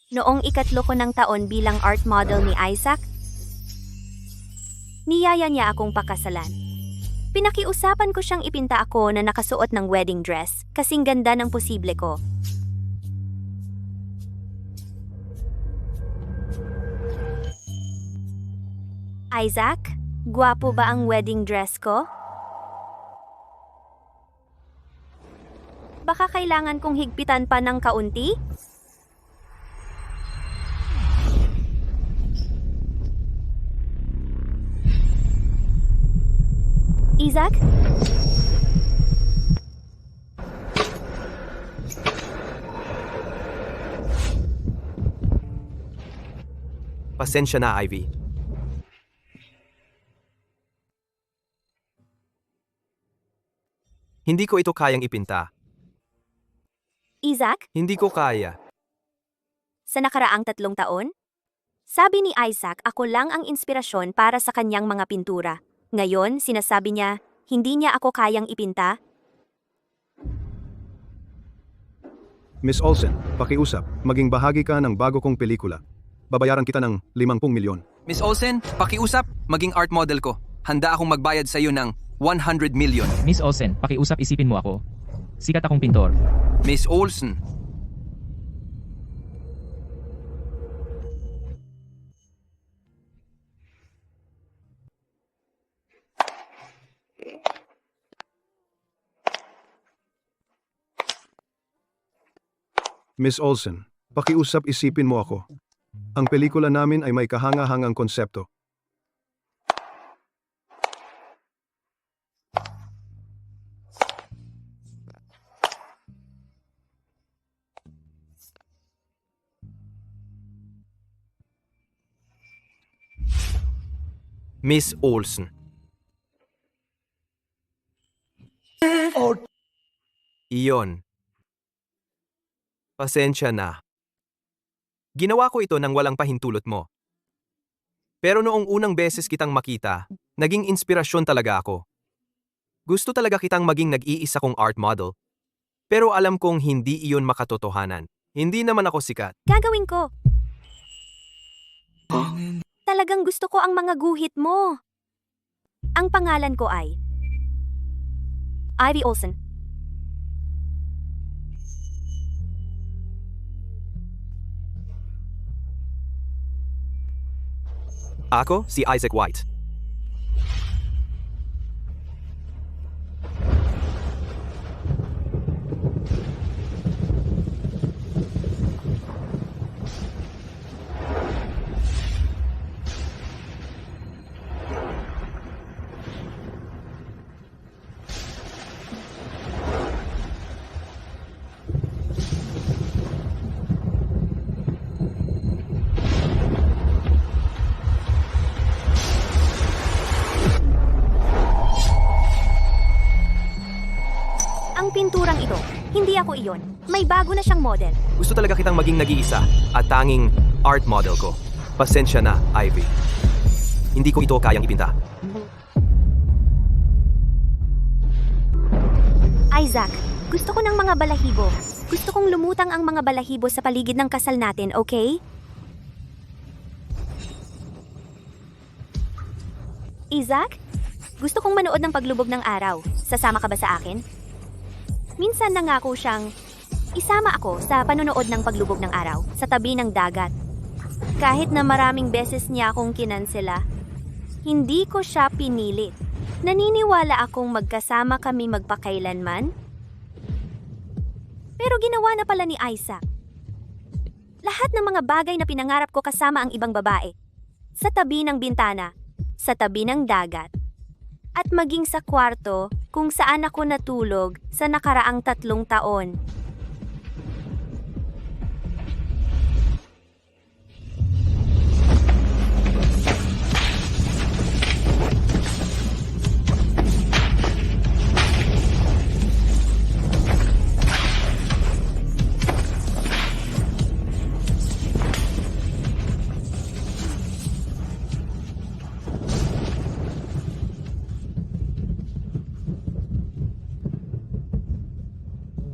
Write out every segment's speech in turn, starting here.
Noong ikatlo ko ng taon bilang art model ni Isaac, niyaya niya akong pakasalan. Pinakiusapan ko siyang ipinta ako na nakasuot ng wedding dress, kasing ganda ng posible ko. Isaac, gwapo ba ang wedding dress ko? Baka kailangan kong higpitan pa ng kaunti? Isaac? Pasensya na, Ivy. Hindi ko ito kayang ipinta. Isaac? Hindi ko kaya. Sa nakaraang 3 taon? Sabi ni Isaac, ako lang ang inspirasyon para sa kanyang mga pintura. Ngayon, sinasabi niya, hindi niya ako kayang ipinta. Miss Olsen, pakiusap, maging bahagi ka ng bago kong pelikula. Babayaran kita ng 50 milyon. Miss Olsen, pakiusap, maging art model ko. Handa akong magbayad sa iyo ng 100 million. Miss Olsen, pakiusap isipin mo ako. Sikat akong pintor. Miss Olsen, Miss Olsen, pakiusap isipin mo ako. Ang pelikula namin ay may kahanga-hangang konsepto. Miss Olsen. Iyon. Pasensya na. Ginawa ko ito nang walang pahintulot mo. Pero noong unang beses kitang makita, naging inspirasyon talaga ako. Gusto talaga kitang maging nag-iisa kong art model. Pero alam kong hindi iyon makatotohanan. Hindi naman ako sikat. Gagawin ko. Talagang gusto ko ang mga guhit mo. Ang pangalan ko ay Ivy Olsen. Ako, si Isaac White. Ang pinturang ito, hindi ako iyon. May bago na siyang model. Gusto talaga kitang maging nag-iisa at tanging art model ko. Pasensya na, Ivy. Hindi ko ito kayang ipinta. Isaac, gusto ko ng mga balahibo. Gusto kong lumutang ang mga balahibo sa paligid ng kasal natin, okay? Isaac, gusto kong manood ng paglubog ng araw. Sasama ka ba sa akin? Minsan nangako siyang isama ako sa panonood ng paglubog ng araw sa tabi ng dagat. Kahit na maraming beses niya akong kinansela, hindi ko siya pinilit. Naniniwala akong magkasama kami magpakailanman. Pero ginawa na pala ni Isaac. Lahat ng mga bagay na pinangarap ko kasama ang ibang babae. Sa tabi ng bintana, sa tabi ng dagat, at maging sa kwarto kung saan ako natulog sa nakaraang 3 taon.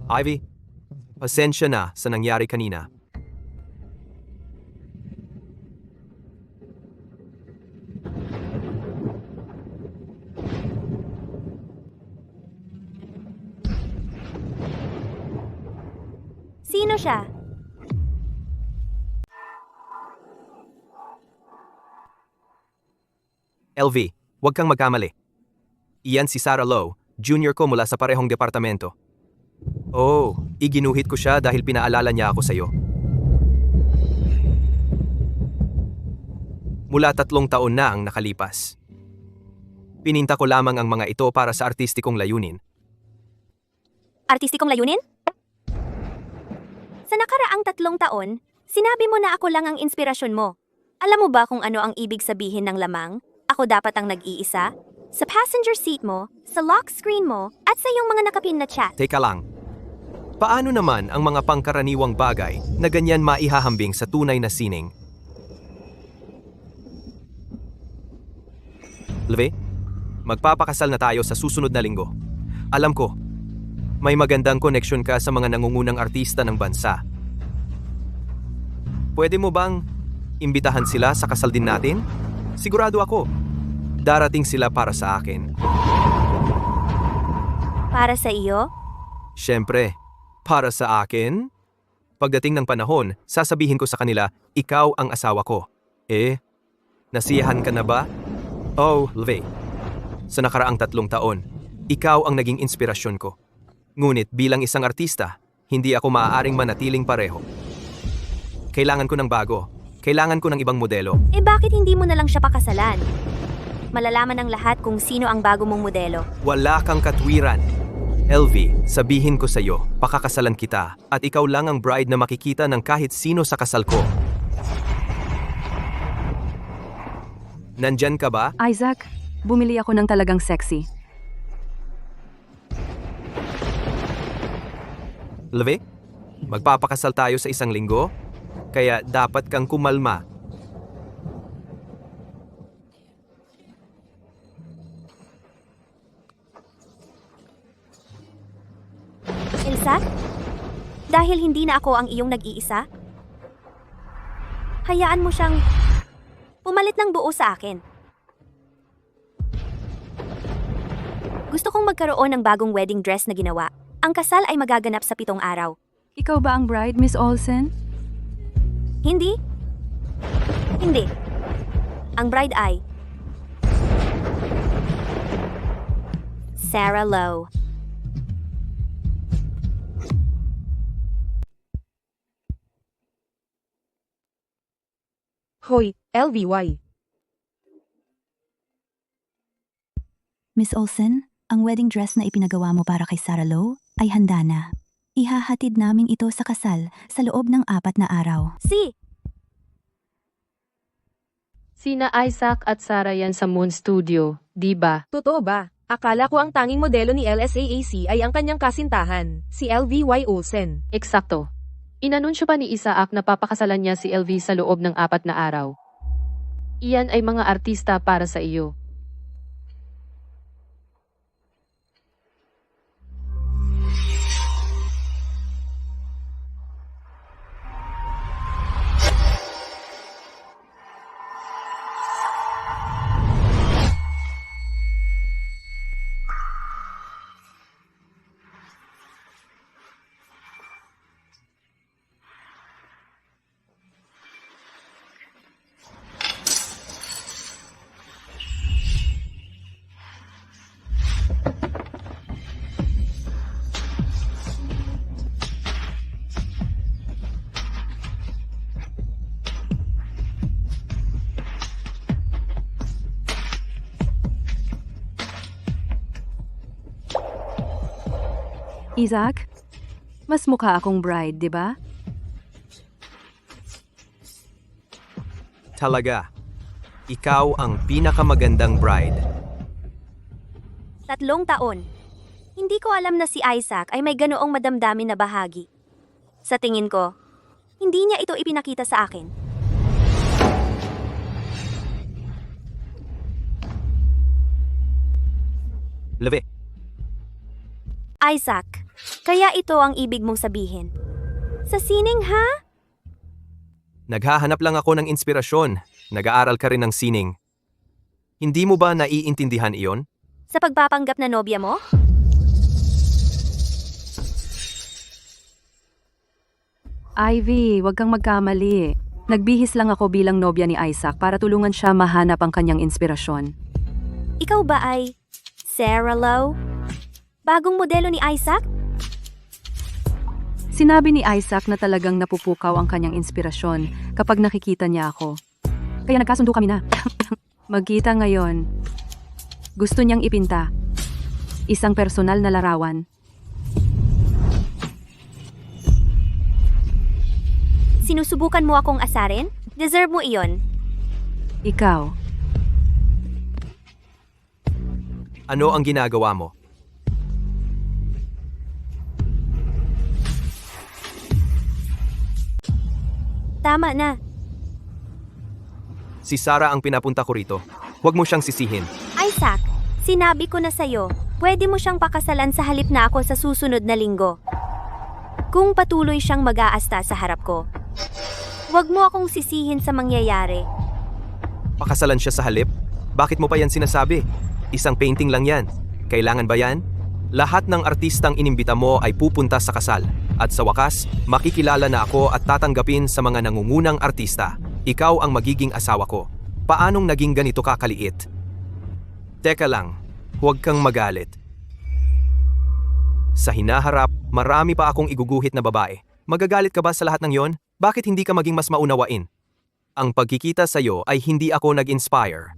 Ivy, pasensya na sa nangyari kanina. Sino siya? LV, huwag kang magkamali. Iyan si Sarah Lowe, junior ko mula sa parehong departamento. Oh, iginuhit ko siya dahil pinaalala niya ako sa'yo. Mula 3 taon na ang nakalipas. Pininta ko lamang ang mga ito para sa artistikong layunin. Artistikong layunin? Sa nakaraang 3 taon, sinabi mo na ako lang ang inspirasyon mo. Alam mo ba kung ano ang ibig sabihin ng lamang? Ako dapat ang nag-iisa? Sa passenger seat mo, sa lock screen mo, at sa iyong mga nakapin na chat. Teka lang. Paano naman ang mga pangkaraniwang bagay na ganyan maihahambing sa tunay na sining? Lve, magpapakasal na tayo sa susunod na linggo. Alam ko, may magandang koneksyon ka sa mga nangungunang artista ng bansa. Pwede mo bang imbitahan sila sa kasal din natin? Sigurado ako, darating sila para sa akin. Para sa iyo? Siyempre, para sa akin? Pagdating ng panahon, sasabihin ko sa kanila, ikaw ang asawa ko. Nasiyahan ka na ba? Oh, Lve, sa nakaraang 3 taon, ikaw ang naging inspirasyon ko. Ngunit bilang isang artista, hindi ako maaaring manatiling pareho. Kailangan ko ng bago. Kailangan ko ng ibang modelo. Bakit hindi mo na lang siya pakasalan? Malalaman ng lahat kung sino ang bago mong modelo. Wala kang katwiran. LV, sabihin ko sa'yo, pakakasalan kita at ikaw lang ang bride na makikita ng kahit sino sa kasal ko. Nandyan ka ba? Isaac, bumili ako ng talagang sexy. LV, magpapakasal tayo sa 1 linggo? Kaya dapat kang kumalma. Elsa? Dahil hindi na ako ang iyong nag-iisa? Hayaan mo siyang pumalit ng buo sa akin. Gusto kong magkaroon ng bagong wedding dress na ginawa. Ang kasal ay magaganap sa 7 araw. Ikaw ba ang bride, Miss Olsen? Hindi? Hindi. Ang bride ay Sarah Lowe. Hoy, LVY. Miss Olsen, ang wedding dress na ipinagawa mo para kay Sarah Lowe ay handa na. Ihahatid namin ito sa kasal sa loob ng 4 na araw. Sina Isaac at Sarah yan sa Moon Studio, di ba? Totoo ba? Akala ko ang tanging modelo ni LSAAC ay ang kanyang kasintahan, si LVY Olsen. Eksakto. Inanunsyo pa ni Isaac na papakasalan niya si LV sa loob ng 4 na araw. Iyan ay mga artista para sa iyo. Isaac, mas mukha akong bride, di ba? Talaga, ikaw ang pinakamagandang bride. 3 taon. Hindi ko alam na si Isaac ay may ganoong madamdamin na bahagi. Sa tingin ko, hindi niya ito ipinakita sa akin. Lve, Isaac, kaya ito ang ibig mong sabihin. Sa sining ha? naghahanap lang ako ng inspirasyon. Nag-aaral ka rin ng sining. Hindi mo ba naiintindihan iyon? Sa pagpapanggap na nobya mo? Ivy, wag kang magkamali. Nagbihis lang ako bilang nobya ni Isaac para tulungan siya mahanap ang kanyang inspirasyon. Ikaw ba ay Sarah Lowe? Bagong modelo ni Isaac? Sinabi ni Isaac na talagang napupukaw ang kanyang inspirasyon kapag nakikita niya ako. Kaya nagkasundo kami na. Magkita ngayon. Gusto niyang ipinta. Isang personal na larawan. Sinusubukan mo akong asarin? Deserve mo iyon. Ikaw. Ano ang ginagawa mo? Tama na. Si Sarah ang pinapunta ko rito. Huwag mo siyang sisihin. Isaac, sinabi ko na sa'yo, pwede mo siyang pakasalan sa halip na ako sa susunod na linggo. Kung patuloy siyang mag-aasta sa harap ko. Huwag mo akong sisihin sa mangyayari. Pakasalan siya sa halip? Bakit mo pa yan sinasabi? Isang painting lang yan. Kailangan ba yan? Lahat ng artistang inimbita mo ay pupunta sa kasal. At sa wakas, makikilala na ako at tatanggapin sa mga nangungunang artista. Ikaw ang magiging asawa ko. Paanong naging ganito kakaliit? Teka lang, huwag kang magalit. Sa hinaharap, marami pa akong iguguhit na babae. Magagalit ka ba sa lahat ng yon? Bakit hindi ka maging mas maunawain? Ang pagkikita sa'yo ay hindi ako nag-inspire.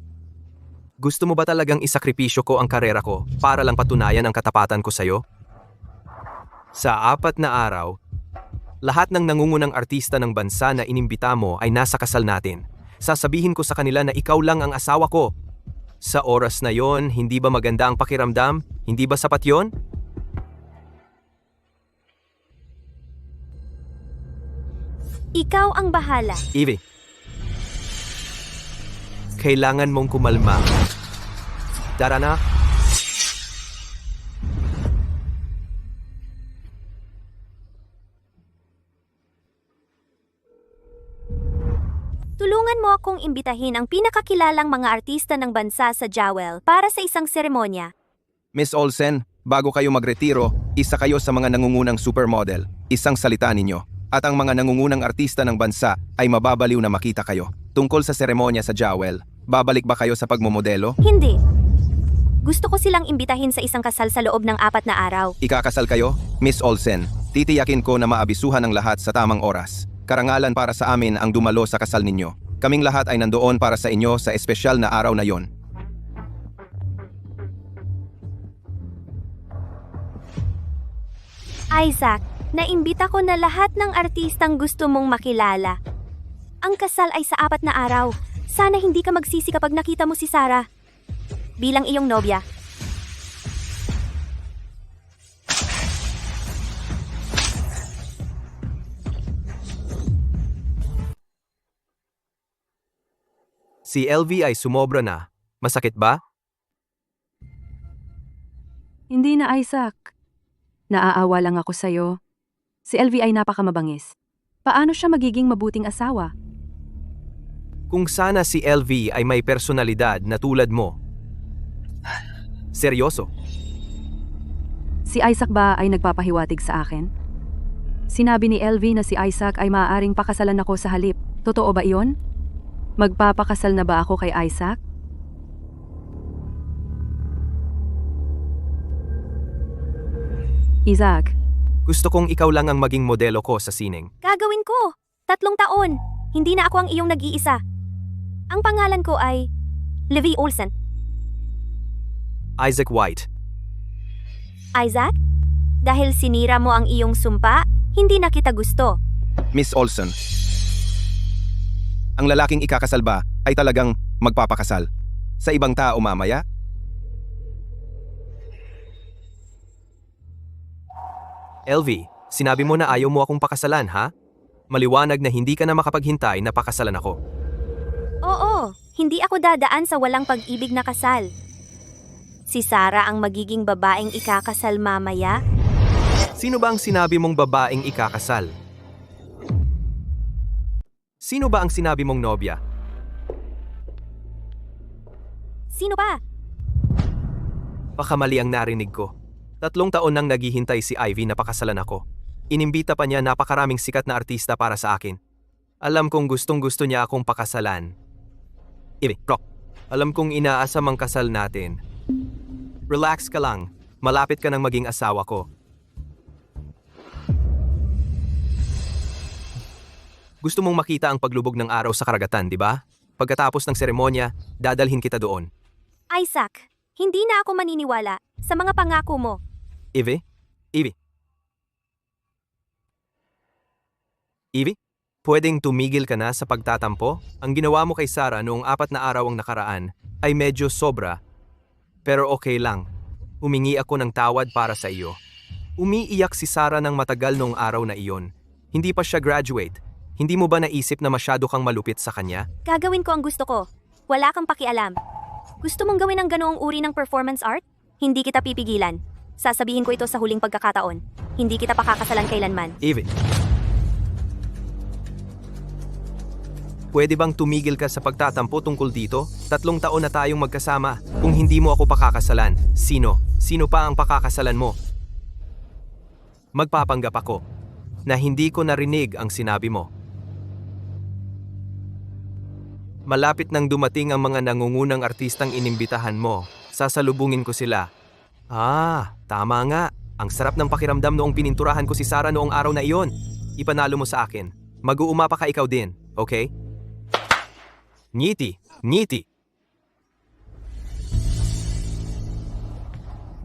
Gusto mo ba talagang isakripisyo ko ang karera ko para lang patunayan ang katapatan ko sa'yo? Sa 4 na araw, lahat ng nangungunang artista ng bansa na inimbita mo ay nasa kasal natin. Sasabihin ko sa kanila na ikaw lang ang asawa ko. Sa oras na yon, hindi ba maganda ang pakiramdam? Hindi ba sapat yon? Ikaw ang bahala. Evie, kailangan mong kumalma. Tara na. Tulungan mo akong imbitahin ang pinakakilalang mga artista ng bansa sa Jewel para sa isang seremonya. Miss Olsen, bago kayo magretiro, isa kayo sa mga nangungunang supermodel. Isang salita ninyo. At ang mga nangungunang artista ng bansa ay mababaliw na makita kayo. Tungkol sa seremonya sa Jewel, babalik ba kayo sa pagmomodelo? Hindi. Gusto ko silang imbitahin sa isang kasal sa loob ng 4 na araw. Ikakasal kayo? Miss Olsen, titiyakin ko na maabisuhan ang lahat sa tamang oras. Karangalan para sa amin ang dumalo sa kasal ninyo. Kaming lahat ay nandoon para sa inyo sa espesyal na araw na yon. Isaac, naimbita ko na lahat ng artistang gusto mong makilala. Ang kasal ay sa 4 na araw. Sana hindi ka magsisi kapag nakita mo si Sarah. Bilang iyong nobya. Si LV ay sumobra na. Masakit ba? Hindi na, Isaac. Naaawa lang ako sa'yo. Si LV ay napakamabangis. Paano siya magiging mabuting asawa? Kung sana si LV ay may personalidad na tulad mo. Seryoso. Si Isaac ba ay nagpapahiwatig sa akin? Sinabi ni LV na si Isaac ay maaaring pakasalan ako sa halip. Totoo ba iyon? Magpapakasal na ba ako kay Isaac? Isaac, Gusto kong ikaw lang ang maging modelo ko sa sining. Gagawin ko. 3 taon. Hindi na ako ang iyong nag-iisa. Ang pangalan ko ay Levi Olsen. Isaac White. Isaac? Dahil sinira mo ang iyong sumpa, hindi na kita gusto. Miss Olsen, ang lalaking ikakasal ba ay talagang magpapakasal? Sa ibang tao mamaya? LV, sinabi mo na ayaw mo akong pakasalan, ha? Maliwanag na hindi ka na makapaghintay na pakasalan ako. Oo, hindi ako dadaan sa walang pag-ibig na kasal. Si Sarah ang magiging babaeng ikakasal mamaya. Sino ba ang sinabi mong babaeng ikakasal? Sino ba ang sinabi mong nobya? Sino ba? Baka mali ang narinig ko. 3 taon nang naghihintay si Ivy na pakasalan ako. Inimbita pa niya napakaraming sikat na artista para sa akin. Alam kong gustong-gusto niya akong pakasalan. Bro, alam kong inaasam ang kasal natin. Relax ka lang. Malapit ka nang maging asawa ko. Gusto mong makita ang paglubog ng araw sa karagatan, di ba? Pagkatapos ng seremonya, dadalhin kita doon. Isaac, hindi na ako maniniwala sa mga pangako mo. Ivy? Ivy? Pwedeng tumigil ka na sa pagtatampo? Ang ginawa mo kay Sarah noong 4 na araw ang nakaraan ay medyo sobra. Pero okay lang. Humingi ako ng tawad para sa iyo. Umiiyak si Sarah ng matagal noong araw na iyon. Hindi pa siya graduate. Hindi mo ba naisip na masyado kang malupit sa kanya? Gagawin ko ang gusto ko. Wala kang pakialam. Gusto mong gawin ang ganoong uri ng performance art? Hindi kita pipigilan. Sasabihin ko ito sa huling pagkakataon. Hindi kita pakakasalan kailanman. Ivy. Pwede bang tumigil ka sa pagtatampo tungkol dito? 3 taon na tayong magkasama. Kung hindi mo ako pakakasalan, sino? Sino pa ang pakakasalan mo? Magpapanggap ako na hindi ko narinig ang sinabi mo. Malapit nang dumating ang mga nangungunang artistang inimbitahan mo. Sasalubungin ko sila. Tama nga. Ang sarap ng pakiramdam noong pininturahan ko si Sarah noong araw na iyon. Ipanalo mo sa akin. Mag-uumapa ka ikaw din, okay? Ngiti.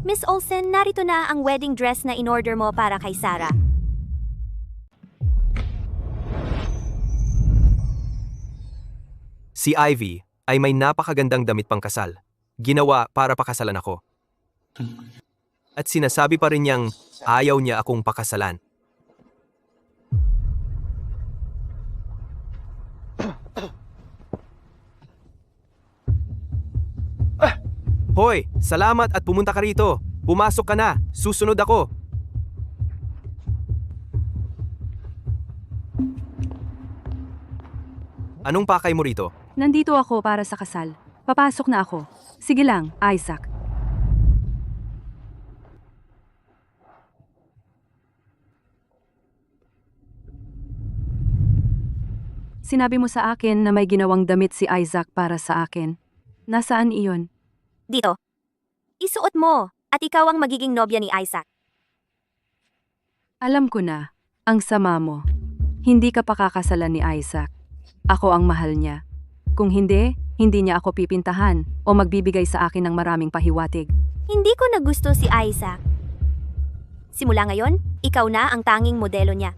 Miss Olsen, narito na ang wedding dress na in-order mo para kay Sarah. Si Ivy ay may napakagandang damit pangkasal. Ginawa para pakasalan ako. At sinasabi pa rin niyang ayaw niya akong pakasalan. Hoy, salamat at pumunta ka rito. Pumasok ka na. Susunod ako. Anong pakay mo rito? Nandito ako para sa kasal. Papasok na ako. Sige lang, Isaac. Sinabi mo sa akin na may ginawang damit si Isaac para sa akin. Nasaan iyon? Dito. Isuot mo at ikaw ang magiging nobya ni Isaac. Alam ko na, ang sama mo. Hindi ka pakakasalan ni Isaac. Ako ang mahal niya. Kung hindi niya ako pipintahan o magbibigay sa akin ng maraming pahiwatig. Hindi ko na gusto si Isaac. Simula ngayon, ikaw na ang tanging modelo niya.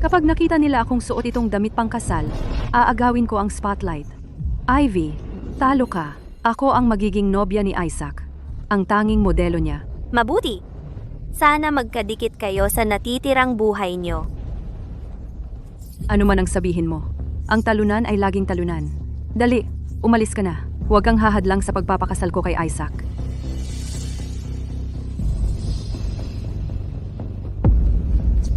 Kapag nakita nila akong suot itong damit pangkasal, aagawin ko ang spotlight. Ivy, talo ka. Ako ang magiging nobya ni Isaac. Ang tanging modelo niya. Mabuti. Sana magkadikit kayo sa natitirang buhay nyo. Ano man ang sabihin mo, ang talunan ay laging talunan. Dali, umalis ka na. Huwag kang hahadlang sa pagpapakasal ko kay Isaac.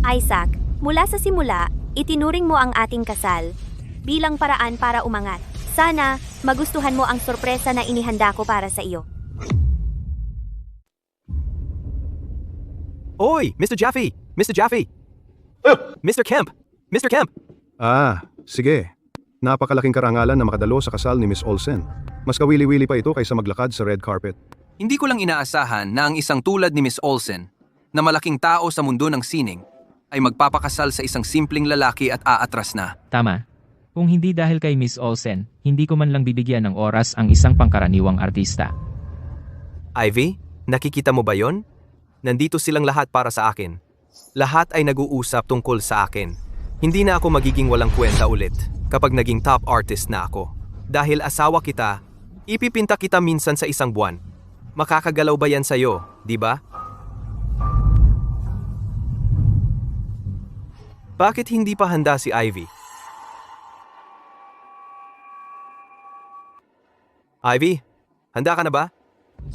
Isaac, mula sa simula, itinuring mo ang ating kasal bilang paraan para umangat. Sana, magustuhan mo ang sorpresa na inihanda ko para sa iyo. Oy, Mr. Jaffe! Mr. Jaffe! Mr. Kemp! Mr. Kemp! Sige. Napakalaking karangalan na makadalo sa kasal ni Miss Olsen. Mas kawili-wili pa ito kaysa maglakad sa red carpet. Hindi ko lang inaasahan na ang isang tulad ni Miss Olsen, na malaking tao sa mundo ng sining, ay magpapakasal sa isang simpleng lalaki at aatras na. Tama. Kung hindi dahil kay Miss Olsen, hindi ko man lang bibigyan ng oras ang isang pangkaraniwang artista. Ivy, nakikita mo ba yon? Nandito silang lahat para sa akin. Lahat ay nag-uusap tungkol sa akin. Hindi na ako magiging walang kwenta ulit kapag naging top artist na ako. Dahil asawa kita, ipipinta kita minsan sa isang buwan. Makakagalaw ba yan sa'yo, di ba? Bakit hindi pa handa si Ivy? Ivy, handa ka na ba?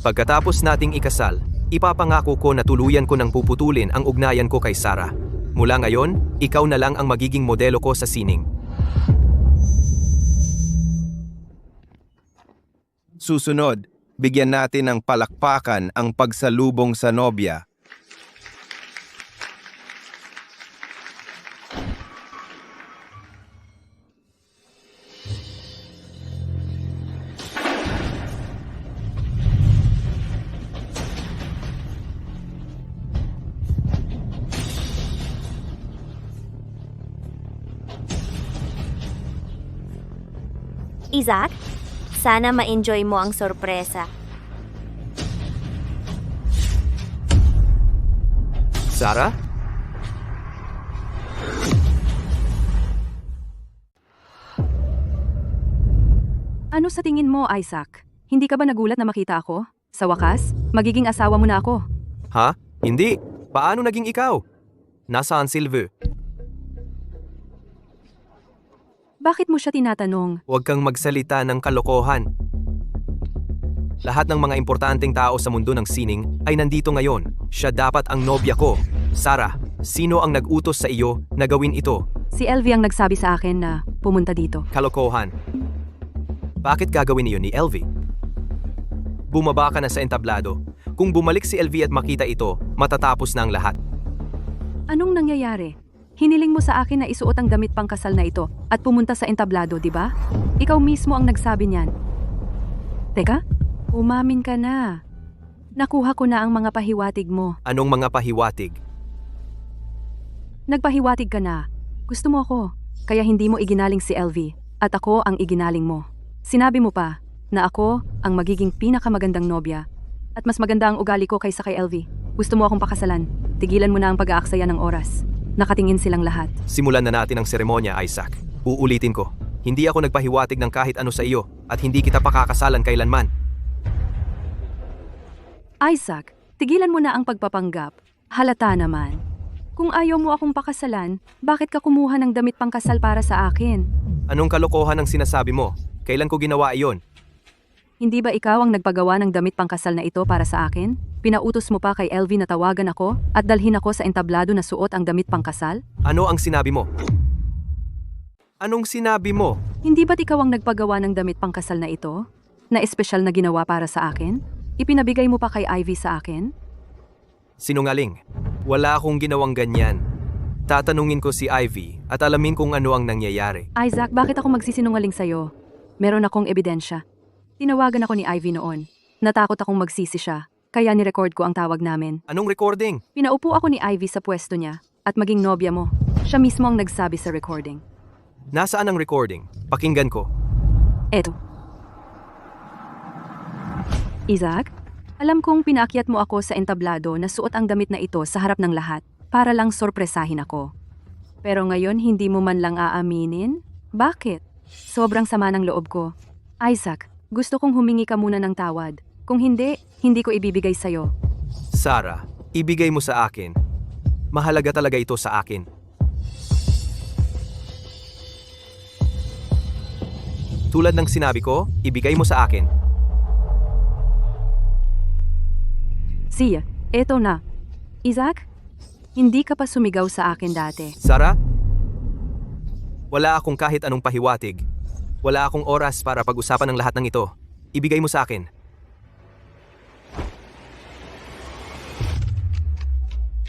Pagkatapos nating ikasal, ipapangako ko na tuluyan ko nang puputulin ang ugnayan ko kay Sarah. Mula ngayon, ikaw na lang ang magiging modelo ko sa sining. Susunod, Bigyan natin ng palakpakan ang pagsalubong sa nobya. Isaac, sana ma-enjoy mo ang sorpresa. Sarah? Ano sa tingin mo, Isaac? Hindi ka ba nagulat na makita ako? Sa wakas, magiging asawa mo na ako. Ha? Hindi. Paano naging ikaw? Nasaan Silver? Bakit mo siya tinatanong? Huwag kang magsalita ng kalokohan. Lahat ng mga importanteng tao sa mundo ng sining ay nandito ngayon. Siya dapat ang nobya ko. Sarah, sino ang nag-utos sa iyo na gawin ito? Si LV ang nagsabi sa akin na pumunta dito. Kalokohan. Bakit gagawin iyon ni LV? Bumaba ka na sa entablado. Kung bumalik si LV at makita ito, matatapos na ang lahat. Anong nangyayari? Hiniling mo sa akin na isuot ang damit pangkasal na ito at pumunta sa entablado, di ba? Ikaw mismo ang nagsabi niyan. Teka, umamin ka na. Nakuha ko na ang mga pahiwatig mo. Anong mga pahiwatig? Nagpahiwatig ka na. Gusto mo ako, kaya hindi mo iginaling si LV at ako ang iginaling mo. Sinabi mo pa na ako ang magiging pinakamagandang nobya at mas maganda ang ugali ko kaysa kay LV. Gusto mo akong pakasalan. Tigilan mo na ang pag-aaksaya ng oras. Nakatingin silang lahat. Simulan na natin ang seremonya, Isaac. Uulitin ko. Hindi ako nagpahiwatig ng kahit ano sa iyo at hindi kita pakakasalan kailanman. Isaac, tigilan mo na ang pagpapanggap. Halata naman. Kung ayaw mo akong pakasalan, bakit ka kumuha ng damit pangkasal para sa akin? Anong kalokohan ang sinasabi mo? Kailan ko ginawa iyon? Hindi ba ikaw ang nagpagawa ng damit pangkasal na ito para sa akin? Pinautos mo pa kay LV na tawagan ako at dalhin ako sa entablado na suot ang damit pangkasal? Ano ang sinabi mo? Anong sinabi mo? Hindi ba't ikaw ang nagpagawa ng damit pangkasal na ito? Na espesyal na ginawa para sa akin? Ipinabigay mo pa kay Ivy sa akin? Sinungaling. Wala akong ginawang ganyan. Tatanungin ko si Ivy at alamin kung ano ang nangyayari. Isaac, bakit ako magsisinungaling sa'yo? Meron akong ebidensya. Tinawagan ako ni Ivy noon. Natakot akong magsisi siya, kaya ni-record ko ang tawag namin. Anong recording? Pinaupo ako ni Ivy sa pwesto niya at maging nobya mo. Siya mismo ang nagsabi sa recording. Nasaan ang recording? Pakinggan ko. Eto. Isaac, alam kong pinaakyat mo ako sa entablado na suot ang damit na ito sa harap ng lahat para lang sorpresahin ako. Pero ngayon hindi mo man lang aaminin? Bakit? Sobrang sama ng loob ko. Isaac, gusto kong humingi ka muna ng tawad. Kung hindi, hindi ko ibibigay sa'yo. Sarah, ibigay mo sa akin. Mahalaga talaga ito sa akin. Tulad ng sinabi ko, ibigay mo sa akin. Siya, eto na. Isaac, hindi ka pa sumigaw sa akin dati. Sarah? Wala akong kahit anong pahiwatig. Wala akong oras para pag-usapan ng lahat ng ito. Ibigay mo sa akin.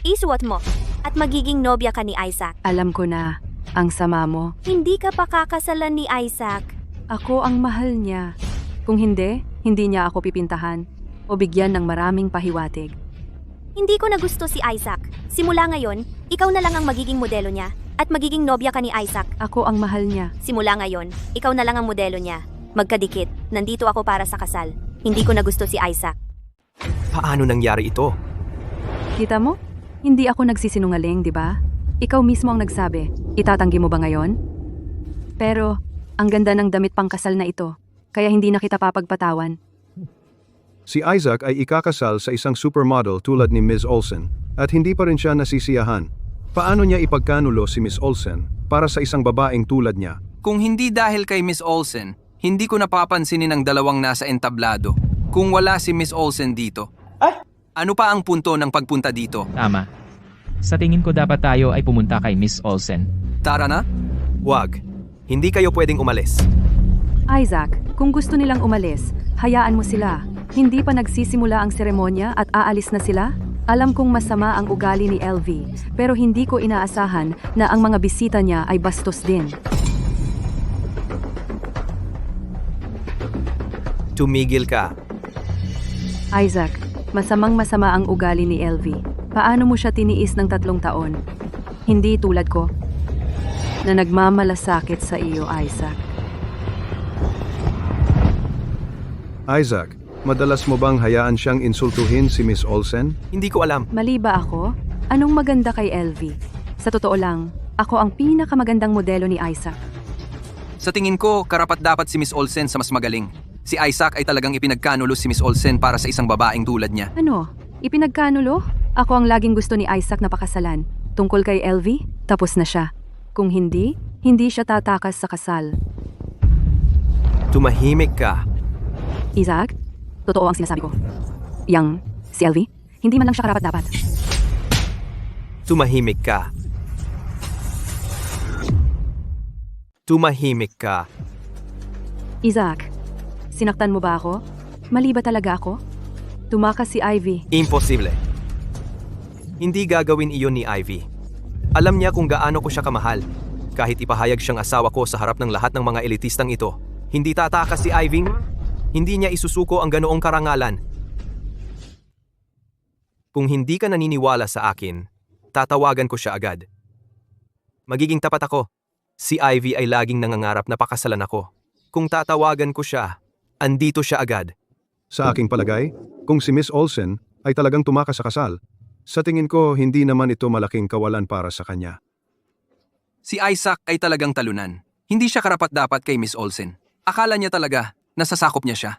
Isuot mo at magiging nobya ka ni Isaac. Alam ko na, ang sama mo. Hindi ka pakakasalan ni Isaac. Ako ang mahal niya. Kung hindi niya ako pipintahan o bigyan ng maraming pahiwatig. Hindi ko na gusto si Isaac. Simula ngayon, ikaw na lang ang magiging modelo niya at magiging nobya ka ni Isaac. Ako ang mahal niya. Simula ngayon, ikaw na lang ang modelo niya. Magkadikit, nandito ako para sa kasal. Hindi ko na gusto si Isaac. Paano nangyari ito? Kita mo? Hindi ako nagsisinungaling, di ba? Ikaw mismo ang nagsabi. Itatanggi mo ba ngayon? Pero, ang ganda ng damit pangkasal na ito, kaya hindi na kita papagpatawan. Si Isaac ay ikakasal sa isang supermodel tulad ni Ms. Olsen at hindi pa rin siya nasisiyahan. Paano niya ipagkanulo si Ms. Olsen para sa isang babaeng tulad niya? Kung hindi dahil kay Miss Olsen, hindi ko napapansinin ang dalawang nasa entablado. Kung wala si Miss Olsen dito. Ano pa ang punto ng pagpunta dito? Tama. Sa tingin ko dapat tayo ay pumunta kay Miss Olsen. Tara na? Wag. Hindi kayo pwedeng umalis. Isaac, kung gusto nilang umalis, hayaan mo sila. Hindi pa nagsisimula ang seremonya at aalis na sila? Alam kong masama ang ugali ni LV, pero hindi ko inaasahan na ang mga bisita niya ay bastos din. Tumigil ka. Isaac, masamang-masama ang ugali ni LV. Paano mo siya tiniis ng 3 taon? Hindi tulad ko, na nagmamalasakit sa iyo, Isaac. Isaac, madalas mo bang hayaan siyang insultuhin si Miss Olsen? Hindi ko alam. Mali ba ako? Anong maganda kay LV? Sa totoo lang, ako ang pinakamagandang modelo ni Isaac. Sa tingin ko, karapat-dapat si Miss Olsen sa mas magaling. Si Isaac ay talagang ipinagkanulo si Miss Olsen para sa isang babaeng tulad niya. Ano? Ipinagkanulo? Ako ang laging gusto ni Isaac na pakasalan. Tungkol kay LV, tapos na siya. Kung hindi, hindi siya tatakas sa kasal. Tumahimik ka. Isaac, totoo ang sinasabi ko. Si LV, hindi man lang siya karapat-dapat. Tumahimik ka. Tumahimik ka. Isaac, sinaktan mo ba ako? Mali ba talaga ako? Tumakas si Ivy. Imposible. Hindi gagawin iyon ni Ivy. Alam niya kung gaano ko siya kamahal. Kahit ipahayag siyang asawa ko sa harap ng lahat ng mga elitistang ito, hindi tatakas si Ivy. Hindi niya isusuko ang ganoong karangalan. Kung hindi ka naniniwala sa akin, tatawagan ko siya agad. Magiging tapat ako. Si Ivy ay laging nangangarap na pakasalan ako. Kung tatawagan ko siya, andito siya agad. Sa aking palagay, kung si Miss Olsen ay talagang tumakas sa kasal, sa tingin ko hindi naman ito malaking kawalan para sa kanya. Si Isaac ay talagang talunan. Hindi siya karapat-dapat kay Miss Olsen. Akala niya talaga, nasasakop niya siya.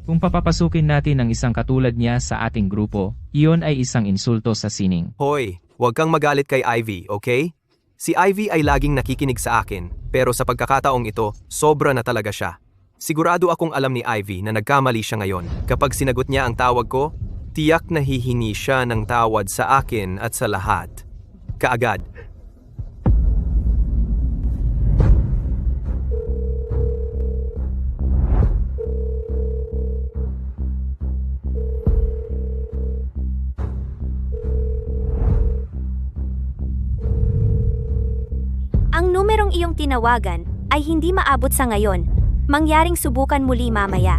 Kung papapasukin natin ang isang katulad niya sa ating grupo, iyon ay isang insulto sa sining. Hoy, huwag kang magalit kay Ivy, okay? Si Ivy ay laging nakikinig sa akin, pero sa pagkakataong ito, sobra na talaga siya. Sigurado akong alam ni Ivy na nagkamali siya ngayon. Kapag sinagot niya ang tawag ko, tiyak na hihingi siya ng tawad sa akin at sa lahat. Kaagad. Ang numerong iyong tinawagan ay hindi maabot sa ngayon. Mangyaring subukan muli mamaya.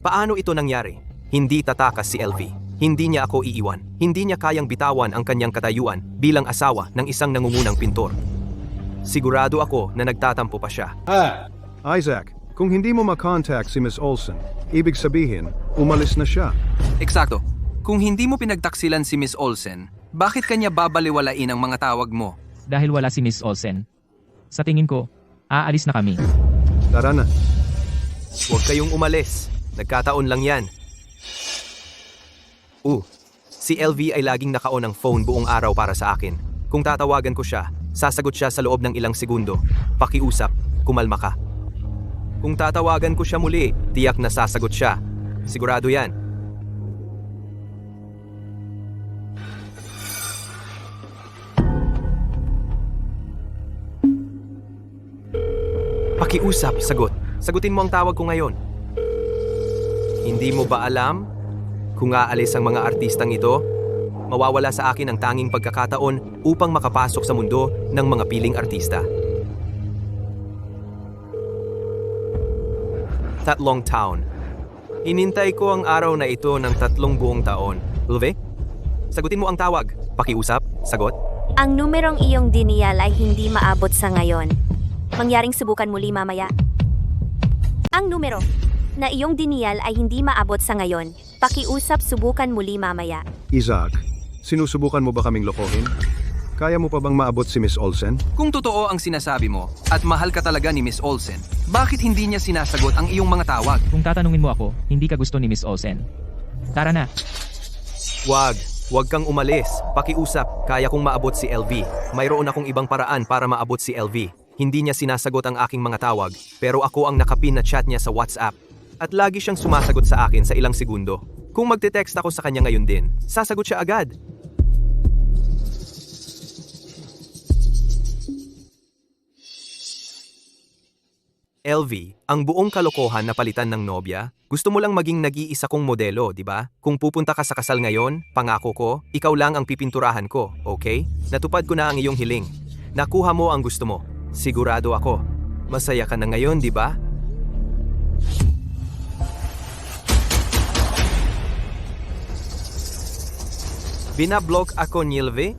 Paano ito nangyari? Hindi tatakas si LV. Hindi niya ako iiwan. Hindi niya kayang bitawan ang kanyang katayuan bilang asawa ng isang nangungunang pintor. Sigurado ako na nagtatampo pa siya. Isaac, kung hindi mo makontak si Miss Olsen, ibig sabihin, umalis na siya. Eksakto. Kung hindi mo pinagtaksilan si Miss Olsen, bakit kanya babaliwalain ang mga tawag mo? Dahil wala si Miss Olsen. Sa tingin ko, aalis na kami. Tara na. Huwag kayong umalis. Nagkataon lang yan. Si LV ay laging naka-on ang phone buong araw para sa akin. Kung tatawagan ko siya, sasagot siya sa loob ng ilang segundo. Pakiusap, kumalma ka. Kung tatawagan ko siya muli, tiyak na sasagot siya. Sigurado yan. Pakiusap, sagot. Sagutin mo ang tawag ko ngayon. Hindi mo ba alam? Kung aalis ang mga artistang ito, mawawala sa akin ang tanging pagkakataon upang makapasok sa mundo ng mga piling artista. 3 taon. Hinintay ko ang araw na ito ng 3 buong taon. Lve? Sagutin mo ang tawag. Pakiusap, sagot. Ang numerong iyong diniyal ay hindi maabot sa ngayon. Mangyaring subukan muli mamaya. Ang numero na iyong diniyal ay hindi maabot sa ngayon. Pakiusap, subukan muli mamaya. Isaac, sinusubukan mo ba kaming lokohin? Kaya mo pa bang maabot si Miss Olsen? Kung totoo ang sinasabi mo at mahal ka talaga ni Miss Olsen, bakit hindi niya sinasagot ang iyong mga tawag? Kung tatanungin mo ako, hindi ka gusto ni Miss Olsen. Tara na. Huwag kang umalis. Pakiusap, kaya kong maabot si LV. Mayroon akong ibang paraan para maabot si LV. Hindi niya sinasagot ang aking mga tawag, pero ako ang nakapin na chat niya sa WhatsApp. At lagi siyang sumasagot sa akin sa ilang segundo. Kung magte-text ako sa kanya ngayon din, sasagot siya agad. LV, ang buong kalokohan na palitan ng nobya, gusto mo lang maging nag-iisa kong modelo, di ba? Kung pupunta ka sa kasal ngayon, pangako ko, ikaw lang ang pipinturahan ko, okay? Natupad ko na ang iyong hiling. Nakuha mo ang gusto mo. Sigurado ako. Masaya ka na ngayon, di ba? Binablok ako, Nilve?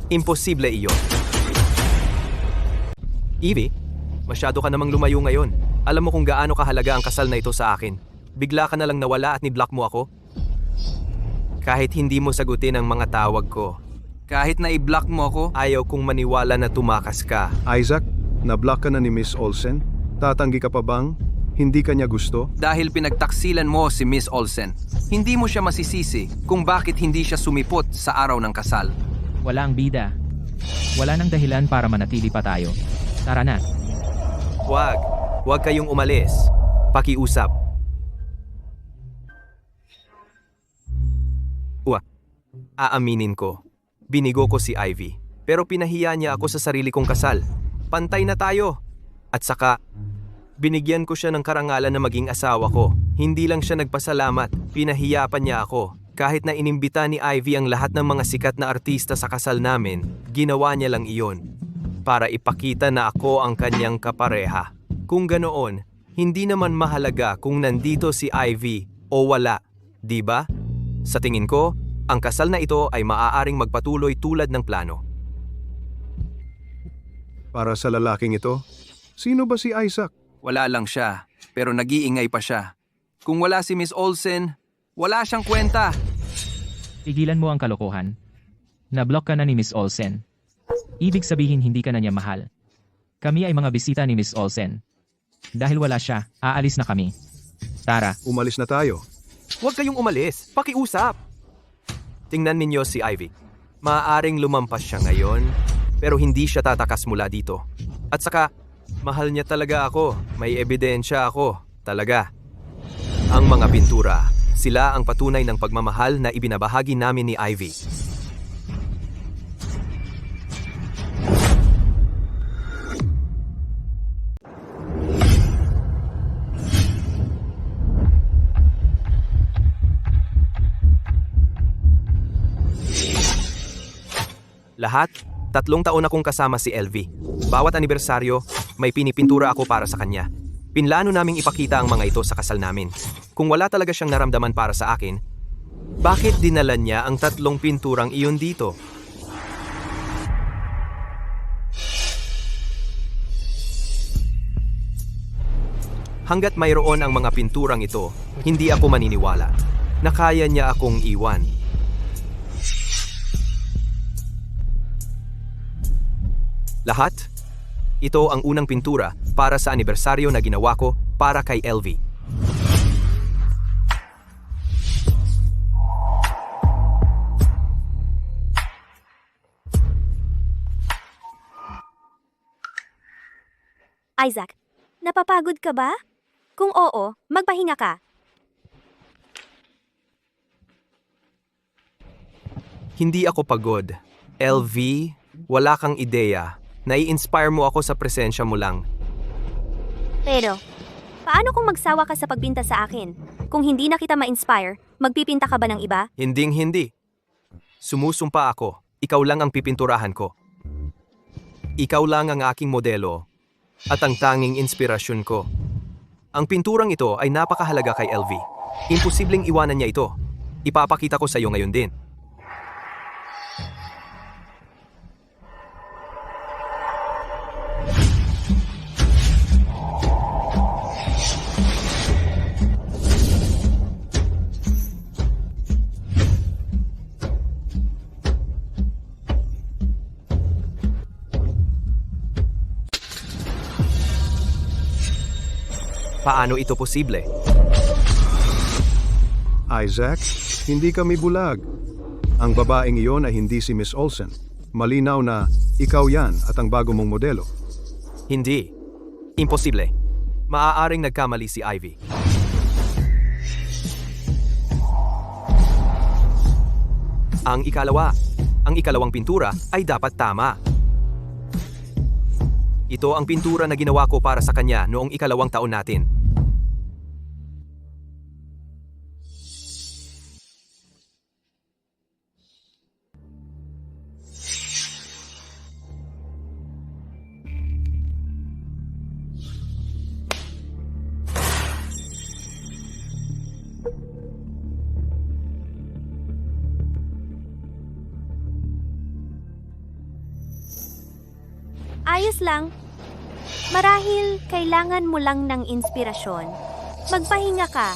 Imposible iyon. Evie, masyado ka namang lumayo ngayon. Alam mo kung gaano kahalaga ang kasal na ito sa akin. Bigla ka na lang nawala at ni-block mo ako. Kahit hindi mo sagutin ang mga tawag ko. Kahit na i-block mo ako, Ayaw kong maniwala na tumakas ka. Isaac, na-block ka na ni Miss Olsen? Tatanggi ka pa bang? Hindi ka niya gusto? dahil pinagtaksilan mo si Miss Olsen, hindi mo siya masisisi kung bakit hindi siya sumipot sa araw ng kasal. Wala ang bida. Wala nang dahilan para manatili pa tayo. Tara na. Huwag kayong umalis. Pakiusap. Aaminin ko. Binigo ko si Ivy. Pero pinahiya niya ako sa sarili kong kasal. Pantay na tayo. At saka, binigyan ko siya ng karangalan na maging asawa ko. Hindi lang siya nagpasalamat, pinahiya pa niya ako. Kahit na inimbita ni Ivy ang lahat ng mga sikat na artista sa kasal namin, ginawa niya lang iyon. Para ipakita na ako ang kanyang kapareha. Kung ganoon, hindi naman mahalaga kung nandito si Ivy o wala, di ba? Sa tingin ko, ang kasal na ito ay maaaring magpatuloy tulad ng plano. Para sa lalaking ito? Sino ba si Isaac? Wala lang siya, pero nag-iingay pa siya. Kung wala si Miss Olsen, wala siyang kwenta. Tigilan mo ang kalokohan. Na-block ka na ni Miss Olsen. Ibig sabihin hindi ka na niya mahal. Kami ay mga bisita ni Miss Olsen. Dahil wala siya, aalis na kami. Tara. Umalis na tayo. Huwag kayong umalis, pakiusap. Tingnan ninyo si Ivy. Maaaring lumampas siya ngayon, pero hindi siya tatakas mula dito. At saka, mahal niya talaga ako. May ebidensya ako. Talaga. Ang mga pintura, sila ang patunay ng pagmamahal na ibinabahagi namin ni Ivy. Lahat, 3 taon akong kasama si LV. Bawat anibersaryo, may pinipintura ako para sa kanya. Pinlano naming ipakita ang mga ito sa kasal namin. Kung wala talaga siyang naramdaman para sa akin, bakit dinala niya ang 3 pinturang iyon dito? Hanggat mayroon ang mga pinturang ito, hindi ako maniniwala na kaya niya akong iwan. Lahat? Ito ang unang pintura para sa anibersaryo na ginawa ko para kay LV. Isaac, napapagod ka ba? Kung oo, magpahinga ka. Hindi ako pagod. LV, wala kang ideya. Nai-inspire mo ako sa presensya mo lang. Pero, paano kung magsawa ka sa pagbinta sa akin? Kung hindi na kita ma-inspire, magpipinta ka ba ng iba? Hinding-hindi. Sumusumpa ako. Ikaw lang ang pipinturahan ko. Ikaw lang ang aking modelo at ang tanging inspirasyon ko. Ang pinturang ito ay napakahalaga kay LV. Imposibleng iwanan niya ito. Ipapakita ko sa iyo ngayon din. Paano ito posible? Isaac, hindi kami bulag. Ang babaeng iyon ay hindi si Miss Olsen. Malinaw na ikaw yan at ang bago mong modelo. Hindi. Imposible. Maaaring nagkamali si Ivy. Ang ikalawang pintura ay dapat tama. Ito ang pintura na ginawa ko para sa kanya noong 2 taon natin. Ayos lang. Marahil kailangan mo lang ng inspirasyon. Magpahinga ka.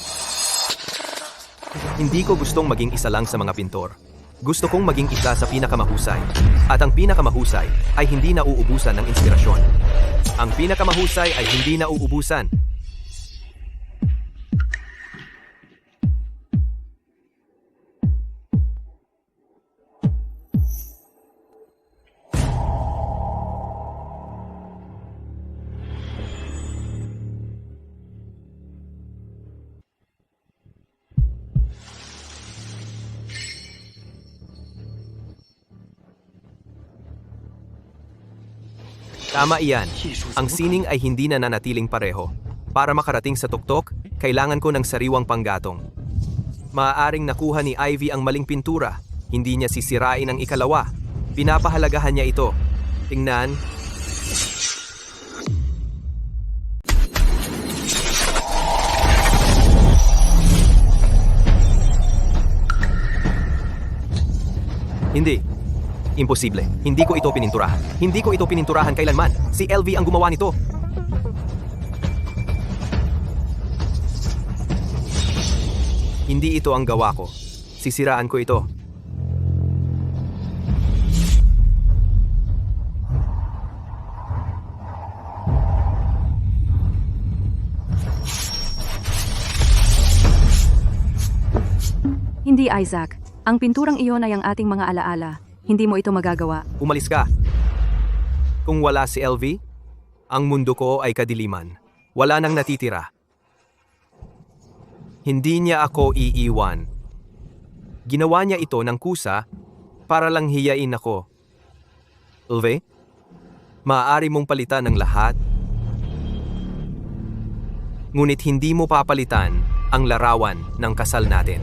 Hindi ko gustong maging isa lang sa mga pintor. Gusto kong maging isa sa pinakamahusay. At ang pinakamahusay ay hindi nauubusan ng inspirasyon. Ang pinakamahusay ay hindi nauubusan. Tama iyan. Ang sining ay hindi na nanatiling pareho. Para makarating sa tuktok, kailangan ko ng sariwang panggatong. Maaaring nakuha ni Ivy ang maling pintura. Hindi niya sisirain ang ikalawa. Pinapahalagahan niya ito. Tingnan. Hindi. Imposible. Hindi ko ito pininturahan. Hindi ko ito pininturahan kailanman. Si LV ang gumawa nito. Hindi ito ang gawa ko. Sisiraan ko ito. Hindi, Isaac. Ang pinturang iyon ay ang ating mga alaala. Hindi mo ito magagawa. Umalis ka. Kung wala si LV, ang mundo ko ay kadiliman. Wala nang natitira. Hindi niya ako iiwan. Ginawa niya ito ng kusa para lang hiyain ako. LV, maaari mong palitan ng lahat. Ngunit hindi mo papalitan ang larawan ng kasal natin.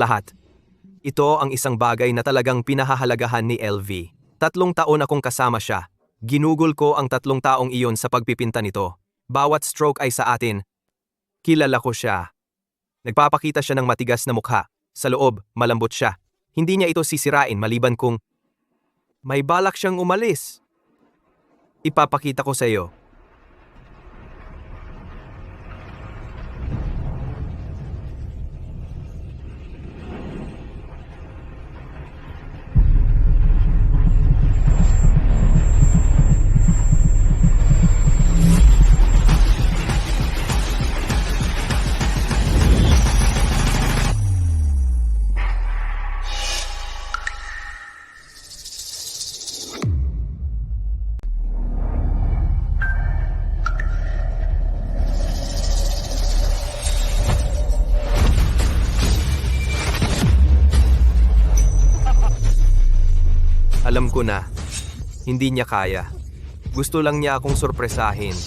Lahat. Ito ang isang bagay na talagang pinahahalagahan ni LV. 3 taon akong kasama siya. Ginugol ko ang 3 taong iyon sa pagpipinta nito. Bawat stroke ay sa atin. Kilala ko siya. Nagpapakita siya ng matigas na mukha. Sa loob, malambot siya. Hindi niya ito sisirain maliban kung may balak siyang umalis. Ipapakita ko sa iyo. Alam ko na, hindi niya kaya. Gusto lang niya akong sorpresahin.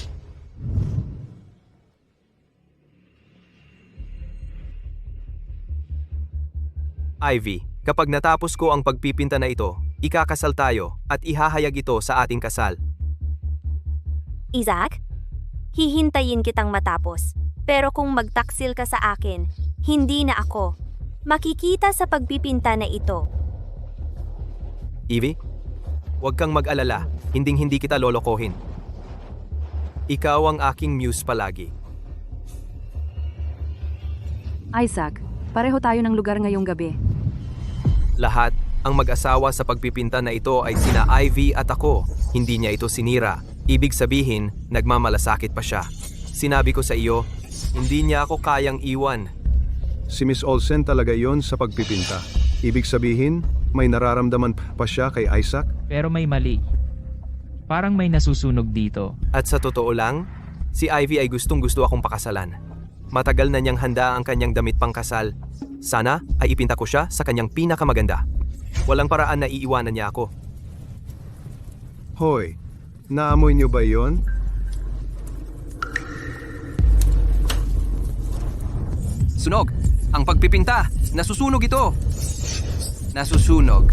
Ivy, kapag natapos ko ang pagpipinta na ito, ikakasal tayo at ihahayag ito sa ating kasal. Isaac, hihintayin kitang matapos. Pero kung magtaksil ka sa akin, hindi na ako. Makikita sa pagpipinta na ito. Ivy, huwag kang mag-alala, hinding-hindi kita lolokohin. Ikaw ang aking muse palagi. Isaac, pareho tayo ng lugar ngayong gabi. Lahat ang mag-asawa sa pagpipinta na ito ay sina Ivy at ako. Hindi niya ito sinira. Ibig sabihin, nagmamalasakit pa siya. Sinabi ko sa iyo, hindi niya ako kayang iwan. Si Miss Olsen talaga yon sa pagpipinta. Ibig sabihin, may nararamdaman pa siya kay Isaac? Pero may mali. Parang may nasusunog dito. At sa totoo lang, si Ivy ay gustong-gusto akong pakasalan. Matagal na niyang handa ang kanyang damit pangkasal. Sana ay ipinta ko siya sa kanyang pinakamaganda. Walang paraan na iiwanan niya ako. Hoy, Naamoy niyo ba yon? Sunog! Ang pagpipinta! Nasusunog ito! Nasusunog.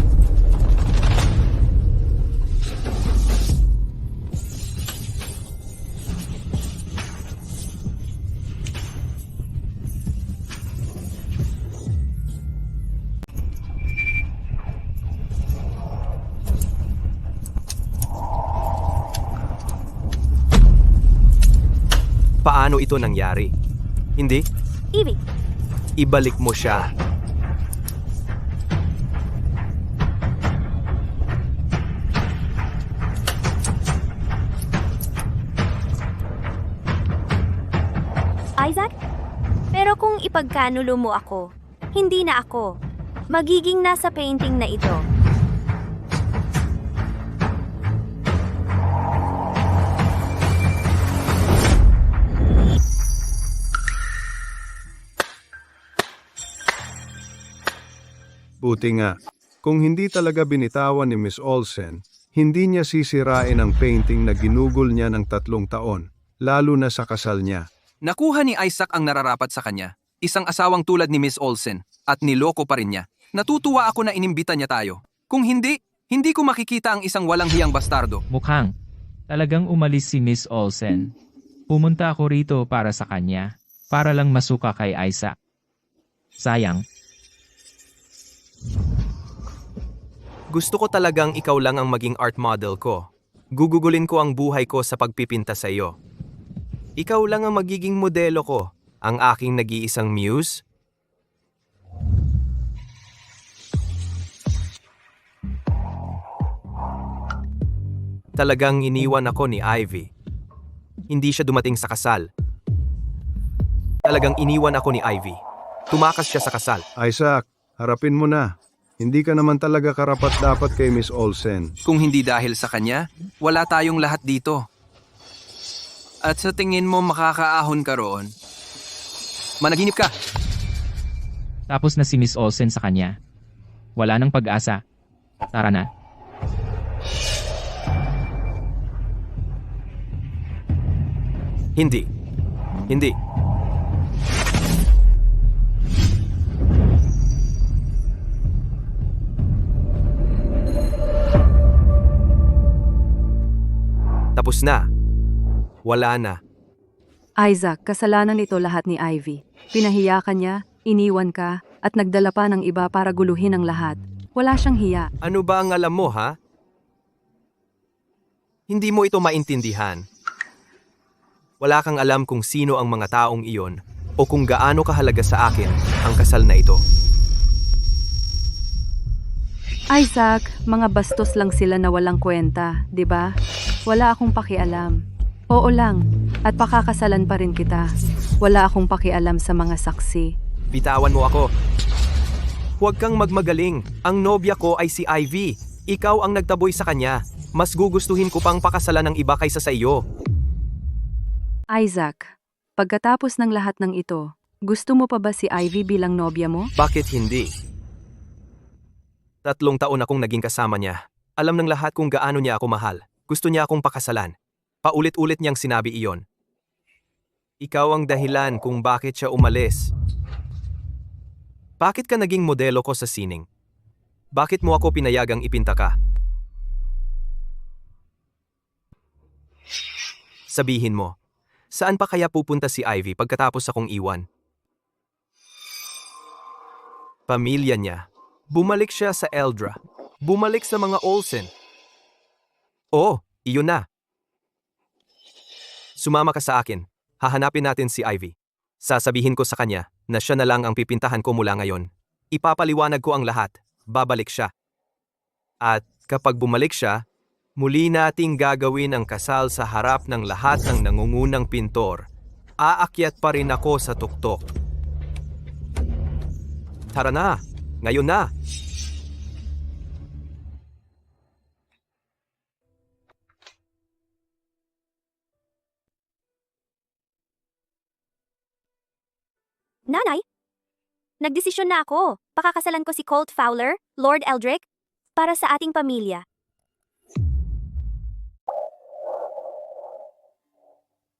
Paano ito nangyari? Hindi? Evie, Ibalik mo siya. Isaac? Pero kung ipagkanulo mo ako, hindi na ako. Magiging nasa painting na ito. Buti nga. Kung hindi talaga binitawan ni Miss Olsen, hindi niya sisirain ang painting na ginugol niya ng 3 taon, lalo na sa kasal niya. Nakuha ni Isaac ang nararapat sa kanya. Isang asawang tulad ni Miss Olsen at niloko pa rin niya. Natutuwa ako na inimbita niya tayo. Kung hindi, hindi ko makikita ang isang walang hiyang bastardo. Mukhang talagang umalis si Miss Olsen. Pumunta ako rito para sa kanya. Para lang masuka kay Isaac. Sayang. Gusto ko talagang ikaw lang ang maging art model ko. Gugugulin ko ang buhay ko sa pagpipinta sa iyo. Ikaw lang ang magiging modelo ko, ang aking nag-iisang muse. Talagang iniwan ako ni Ivy. Hindi siya dumating sa kasal. Talagang iniwan ako ni Ivy. Tumakas siya sa kasal. Isaac, harapin mo na. Hindi ka naman talaga karapat-dapat kay Miss Olsen. Kung hindi dahil sa kanya, wala tayong lahat dito. At sa tingin mo makakaahon ka roon? Managinip ka! Tapos na si Miss Olsen sa kanya. Wala nang pag-asa. Tara na. Hindi. Hindi. Tapos na. Wala na. Isaac, kasalanan ito lahat ni Ivy. Pinahiya ka niya, iniwan ka, at nagdala pa ng iba para guluhin ang lahat. Wala siyang hiya. Ano ba ang alam mo, ha? Hindi mo ito maintindihan. Wala kang alam kung sino ang mga taong iyon o kung gaano kahalaga sa akin ang kasal na ito. Isaac, mga bastos lang sila na walang kwenta, di ba? Wala akong pakialam. Oo lang, at pakakasalan pa rin kita. Wala akong pakialam sa mga saksi. Bitawan mo ako. Huwag kang magmagaling. Ang nobya ko ay si Ivy. Ikaw ang nagtaboy sa kanya. Mas gugustuhin ko pang pakasalan ng iba kaysa sa iyo. Isaac, pagkatapos ng lahat ng ito, gusto mo pa ba si Ivy bilang nobya mo? Bakit hindi? 3 taon akong naging kasama niya. Alam ng lahat kung gaano niya ako mahal. Gusto niya akong pakasalan. Paulit-ulit niyang sinabi iyon. Ikaw ang dahilan kung bakit siya umalis. Bakit ka naging modelo ko sa sining? Bakit mo ako pinayagang ipinta ka? Sabihin mo, saan pa kaya pupunta si Ivy pagkatapos akong iwan? Pamilya niya. Bumalik siya sa Eldra. Bumalik sa mga Olsen. Oh, iyon na. Sumama ka sa akin. Hahanapin natin si Ivy. Sasabihin ko sa kanya na siya na lang ang pipintahan ko mula ngayon. Ipapaliwanag ko ang lahat. Babalik siya. At kapag bumalik siya, muli nating gagawin ang kasal sa harap ng lahat ng nangungunang pintor. Aakyat pa rin ako sa tuktok. Tara na! Ngayon na! Nanay, nagdesisyon na ako. Pakakasalan ko si Colt Fowler, Lord Eldrick, para sa ating pamilya.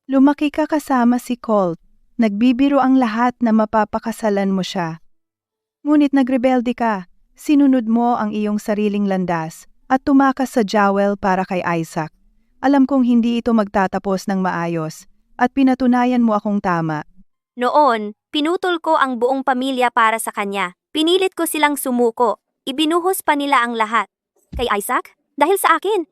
Lumaki ka kasama si Colt. Nagbibiro ang lahat na mapapakasalan mo siya. Ngunit nagrebelde ka, sinunod mo ang iyong sariling landas at tumakas sa Joel para kay Isaac. Alam kong hindi ito magtatapos ng maayos at pinatunayan mo akong tama. Noon, pinutol ko ang buong pamilya para sa kanya. Pinilit ko silang sumuko. Ibinuhos pa nila ang lahat. Kay Isaac? Dahil sa akin.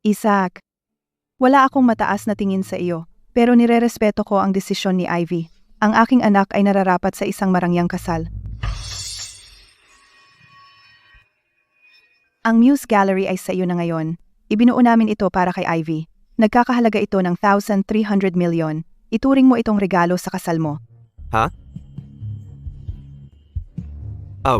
Isaac, wala akong mataas na tingin sa iyo, pero nirerespeto ko ang desisyon ni Ivy. Ang aking anak ay nararapat sa isang marangyang kasal. Ang Muse Gallery ay sa iyo na ngayon. Ibinuo namin ito para kay Ivy. Nagkakahalaga ito ng 1,300 million. Ituring mo itong regalo sa kasal mo. Ha? Aw,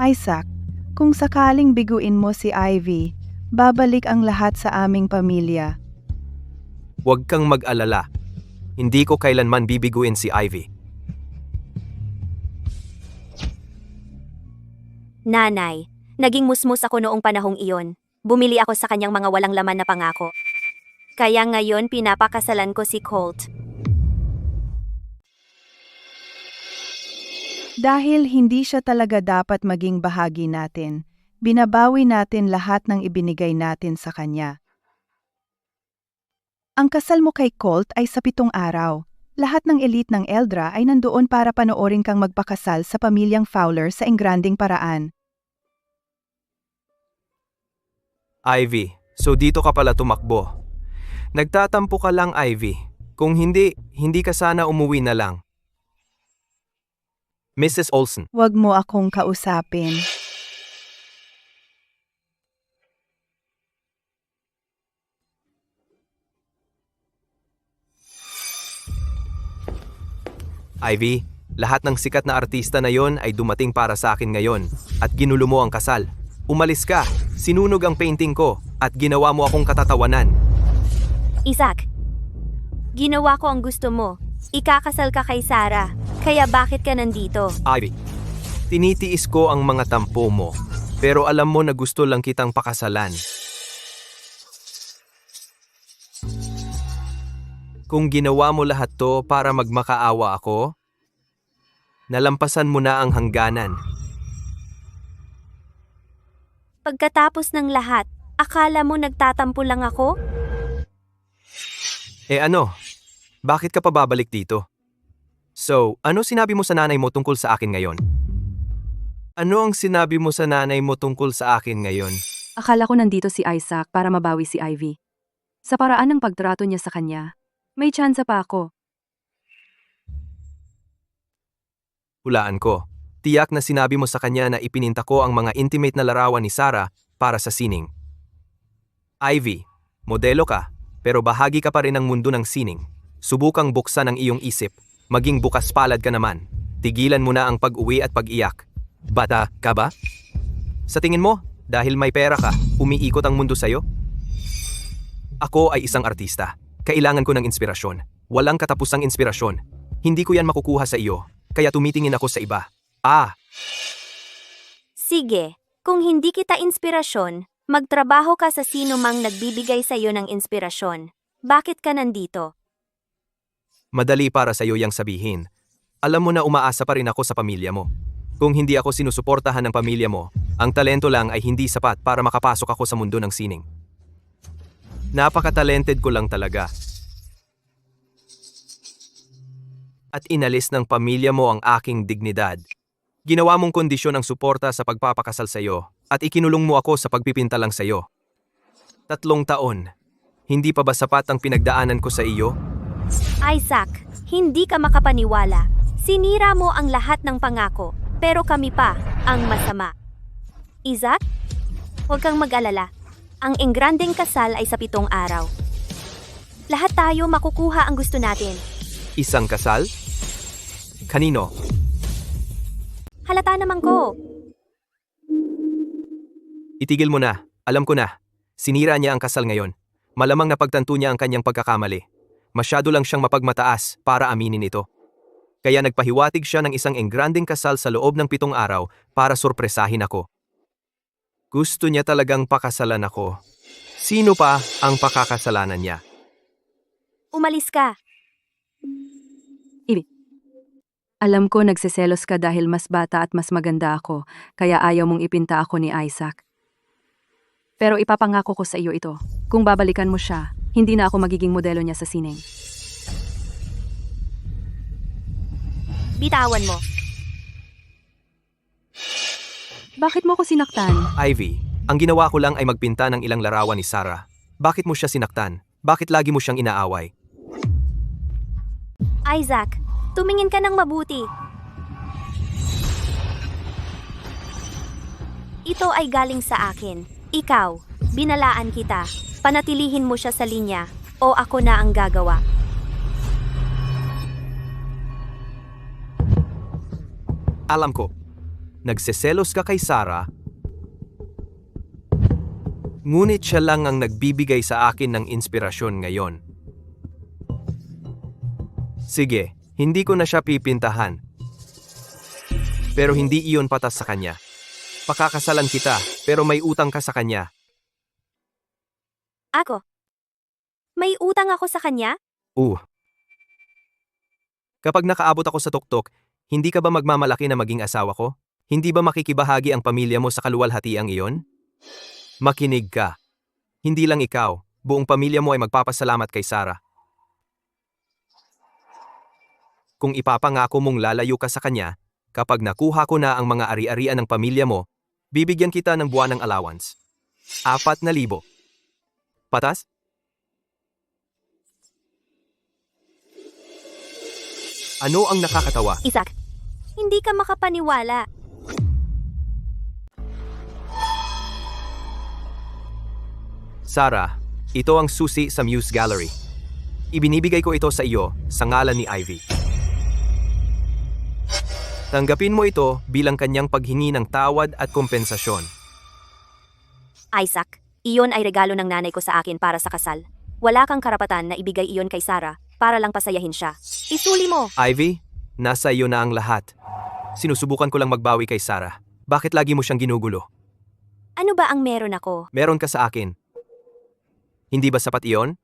Isaac, kung sakaling biguin mo si Ivy, babalik ang lahat sa aming pamilya. huwag kang mag-alala. Hindi ko kailanman bibiguin si Ivy. Nanay, naging musmus ako noong panahong iyon. Bumili ako sa kanyang mga walang laman na pangako. Kaya ngayon pinapakasalan ko si Colt. Dahil hindi siya talaga dapat maging bahagi natin, binabawi natin lahat ng ibinigay natin sa kanya. Ang kasal mo kay Colt ay sa 7 araw. Lahat ng elite ng Eldra ay nandoon para panoorin kang magpakasal sa pamilyang Fowler sa engranding paraan. Ivy, so dito ka pala tumakbo. Nagtatampo ka lang, Ivy. Kung hindi, hindi ka sana umuwi na lang. Mrs. Olsen, Huwag mo akong kausapin. Ivy, lahat ng sikat na artista na yon ay dumating para sa akin ngayon at ginulo mo ang kasal. Umalis ka, sinunog ang painting ko at ginawa mo akong katatawanan. Isaac, ginawa ko ang gusto mo. Ikakasal ka kay Sarah. Kaya bakit ka nandito? Ivy, tinitiis ko ang mga tampo mo, pero alam mo na gusto lang kitang pakasalan. Kung ginawa mo lahat to para magmakaawa ako, nalampasan mo na ang hangganan. Pagkatapos ng lahat, akala mo nagtatampo lang ako? Eh ano? Bakit ka pa babalik dito? So, ano sinabi mo sa nanay mo tungkol sa akin ngayon? Ano ang sinabi mo sa nanay mo tungkol sa akin ngayon? Akala ko nandito si Isaac para mabawi si Ivy. Sa paraan ng pagtrato niya sa kanya, may tsansa pa ako. Hulaan ko. Tiyak na sinabi mo sa kanya na ipininta ko ang mga intimate na larawan ni Sarah para sa sining. Ivy, modelo ka, pero bahagi ka pa rin ng mundo ng sining. Subukang buksan ang iyong isip. Maging bukas palad ka naman. Tigilan mo na ang pag-uwi at pag-iyak. Bata ka ba? Sa tingin mo, dahil may pera ka, umiikot ang mundo sa'yo? Ako ay isang artista. Kailangan ko ng inspirasyon. Walang katapusang inspirasyon. Hindi ko yan makukuha sa iyo, kaya tumitingin ako sa iba. Sige, kung hindi kita inspirasyon, magtrabaho ka sa sino mang nagbibigay sa iyo ng inspirasyon. Bakit ka nandito? Madali para sa iyo yang sabihin. Alam mo na umaasa pa rin ako sa pamilya mo. Kung hindi ako sinusuportahan ng pamilya mo, ang talento lang ay hindi sapat para makapasok ako sa mundo ng sining. Napaka-talented ko lang talaga. At inalis ng pamilya mo ang aking dignidad. Ginawa mong kondisyon ang suporta sa pagpapakasal sa iyo at ikinulong mo ako sa pagpipinta lang sa iyo. 3 taon. Hindi pa ba sapat ang pinagdaanan ko sa iyo? Isaac, hindi ka makapaniwala. Sinira mo ang lahat ng pangako, pero kami pa ang masama. Isaac, huwag kang mag-alala. Ang engrandeng kasal ay sa 7 araw. Lahat tayo makukuha ang gusto natin. Isang kasal? Kanino? Halata naman ko. Itigil mo na. Alam ko na. Sinira niya ang kasal ngayon. Malamang napagtanto niya ang kanyang pagkakamali. Masyado lang siyang mapagmataas para aminin ito. Kaya nagpahiwatig siya ng isang engranding kasal sa loob ng 7 araw para sorpresahin ako. Gusto niya talagang pakasalan ako. Sino pa ang pakakasalanan niya? Umalis ka. Alam ko nagseselos ka dahil mas bata at mas maganda ako, kaya ayaw mong ipinta ako ni Isaac. Pero ipapangako ko sa iyo ito. Kung babalikan mo siya, hindi na ako magiging modelo niya sa sining. Bitawan mo. Bakit mo ko sinaktan? Ivy, ang ginawa ko lang ay magpinta ng ilang larawan ni Sarah. Bakit mo siya sinaktan? Bakit lagi mo siyang inaaway? Isaac, tumingin ka ng mabuti. Ito ay galing sa akin. Ikaw, binalaan kita. Panatilihin mo siya sa linya o ako na ang gagawa. Alam ko, nagseselos ka kay Sarah, ngunit siya lang ang nagbibigay sa akin ng inspirasyon ngayon. Sige, hindi ko na siya pipintahan. Pero hindi iyon patas sa kanya. Pakakasalan kita, pero may utang ka sa kanya. Ako? May utang ako sa kanya? Kapag nakaabot ako sa tuktok, hindi ka ba magmamalaki na maging asawa ko? Hindi ba makikibahagi ang pamilya mo sa kaluwalhatiang iyon? Makinig ka. Hindi lang ikaw, buong pamilya mo ay magpapasalamat kay Sarah. Kung ipapangako mong lalayo ka sa kanya, kapag nakuha ko na ang mga ari-arian ng pamilya mo, bibigyan kita ng buwanang allowance. 4,000. Patas? Ano ang nakakatawa? Isaac, hindi ka makapaniwala. Sarah, ito ang susi sa Muse Gallery. Ibinibigay ko ito sa iyo sa ngalan ni Ivy. Tanggapin mo ito bilang kanyang paghingi ng tawad at kompensasyon. Isaac, iyon ay regalo ng nanay ko sa akin para sa kasal. Wala kang karapatan na ibigay iyon kay Sarah para lang pasayahin siya. Isuli mo! Ivy, nasa iyo na ang lahat. Sinusubukan ko lang magbawi kay Sarah. Bakit lagi mo siyang ginugulo? Ano ba ang meron ako? Meron ka sa akin. Hindi ba sapat iyon?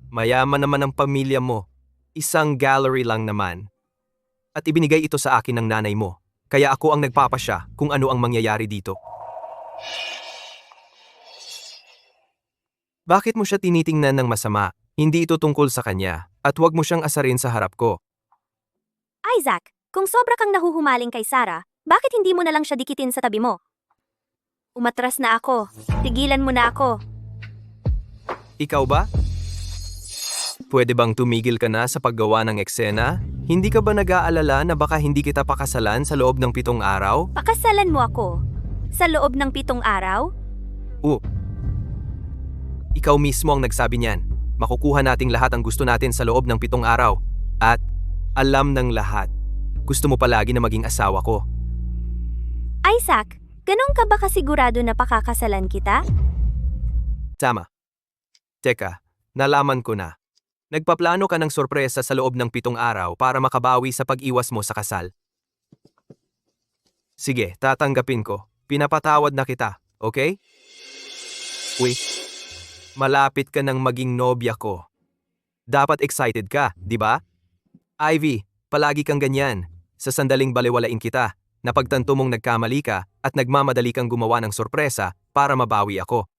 Mayaman naman ang pamilya mo. Isang gallery lang naman. At ibinigay ito sa akin ng nanay mo. Kaya ako ang nagpapasya kung ano ang mangyayari dito. Bakit mo siya tinitingnan ng masama? Hindi ito tungkol sa kanya. At huwag mo siyang asarin sa harap ko. Isaac, kung sobra kang nahuhumaling kay Sarah, bakit hindi mo na lang siya dikitin sa tabi mo? Umatras na ako. Tigilan mo na ako. Ikaw ba? Pwede bang tumigil ka na sa paggawa ng eksena? Hindi ka ba nag-aalala na baka hindi kita pakasalan sa loob ng 7 araw? Pakasalan mo ako? Sa loob ng 7 araw? Ikaw mismo ang nagsabi niyan. Makukuha nating lahat ang gusto natin sa loob ng 7 araw. At alam ng lahat, gusto mo palagi na maging asawa ko. Isaac, ganun ka ba kasigurado na pakakasalan kita? Tama. Teka, nalaman ko na. Nagpaplano ka ng sorpresa sa loob ng 7 araw para makabawi sa pag-iwas mo sa kasal. Sige, tatanggapin ko. Pinapatawad na kita, okay? Malapit ka ng maging nobya ko. Dapat excited ka, di ba? Ivy, palagi kang ganyan. Sa sandaling balewalain kita, napagtanto mong nagkamali ka at nagmamadali kang gumawa ng sorpresa para mabawi ako.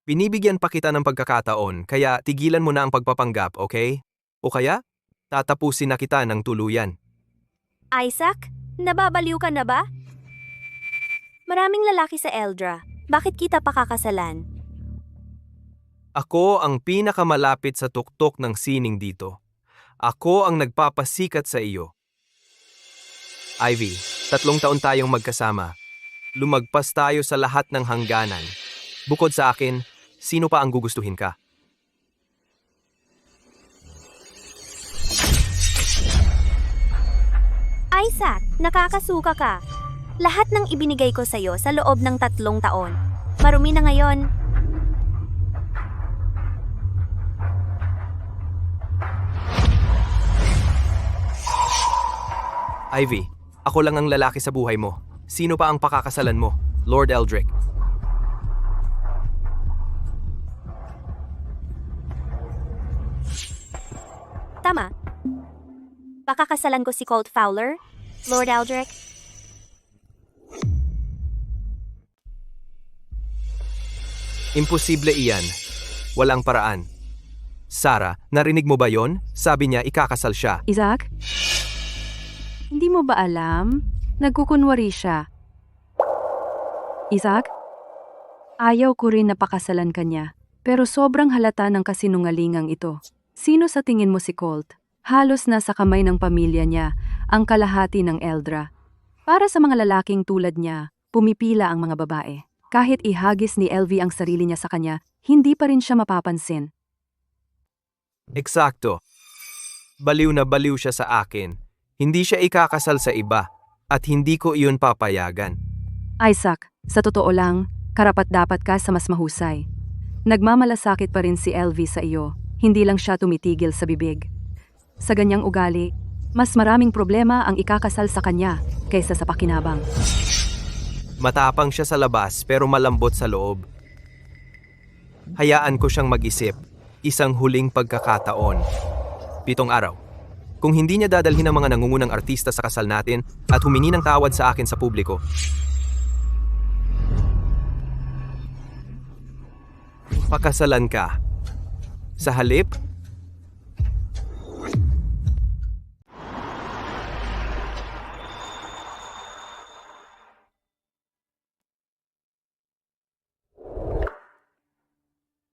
Binibigyan pa kita ng pagkakataon kaya tigilan mo na ang pagpapanggap, okay? O kaya, tatapusin na kita ng tuluyan. Isaac, nababaliw ka na ba? Maraming lalaki sa Eldra. Bakit kita pakakasalan? Ako ang pinakamalapit sa tuktok ng sining dito. Ako ang nagpapasikat sa iyo. Ivy, 3 taon tayong magkasama. Lumagpas tayo sa lahat ng hangganan. Bukod sa akin, sino pa ang gugustuhin ka? Isaac, nakakasuka ka. Lahat ng ibinigay ko sa'yo sa loob ng 3 taon. Marumi na ngayon. Ivy, ako lang ang lalaki sa buhay mo. Sino pa ang pakakasalan mo? Lord Eldrick. Tama. Pakakasalan ko si Colt Fowler, Lord Eldrick. Imposible iyan. Walang paraan. Sarah, narinig mo ba yon? Sabi niya ikakasal siya. Isaac? Hindi mo ba alam? Nagkukunwari siya. Isaac? Ayaw ko rin na pakasalan ka niya, pero sobrang halata ng kasinungalingang ito. Sino sa tingin mo si Colt? Halos nasa kamay ng pamilya niya, ang kalahati ng Eldra. Para sa mga lalaking tulad niya, pumipila ang mga babae. Kahit ihagis ni LV ang sarili niya sa kanya, hindi pa rin siya mapapansin. Eksakto. Baliw na baliw siya sa akin. Hindi siya ikakasal sa iba, at hindi ko iyon papayagan. Isaac, sa totoo lang, karapat-dapat ka sa mas mahusay. Nagmamalasakit pa rin si LV sa iyo, hindi lang siya tumitigil sa bibig. Sa ganyang ugali, mas maraming problema ang ikakasal sa kanya kaysa sa pakinabang. Matapang siya sa labas pero malambot sa loob. Hayaan ko siyang mag-isip. Isang huling pagkakataon. 7 araw. Kung hindi niya dadalhin ang mga nangungunang artista sa kasal natin at humingi ng tawad sa akin sa publiko. Pakasalan ka. Sa halip,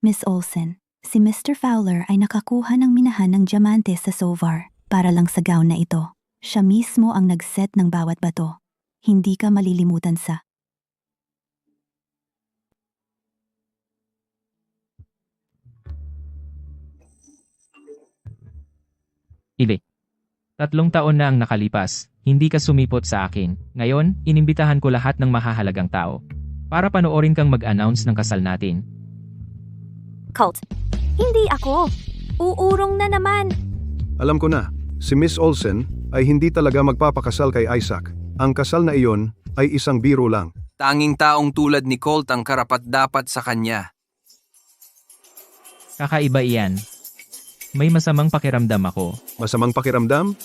Miss Olsen, si Mr. Fowler ay nakakuha ng minahan ng diamante sa Sovar para lang sa gown na ito. Siya mismo ang nag-set ng bawat bato. Hindi ka malilimutan sa... Ivy. 3 taon na ang nakalipas, hindi ka sumipot sa akin. Ngayon, inimbitahan ko lahat ng mahahalagang tao para panoorin kang mag-announce ng kasal natin. Colt, hindi ako. Uurong na naman. Alam ko na, si Miss Olsen ay hindi talaga magpapakasal kay Isaac. Ang kasal na iyon ay isang biro lang. Tanging taong tulad ni Colt ang karapat-dapat sa kanya. Kakaiba iyan. May masamang pakiramdam ako. Masamang pakiramdam?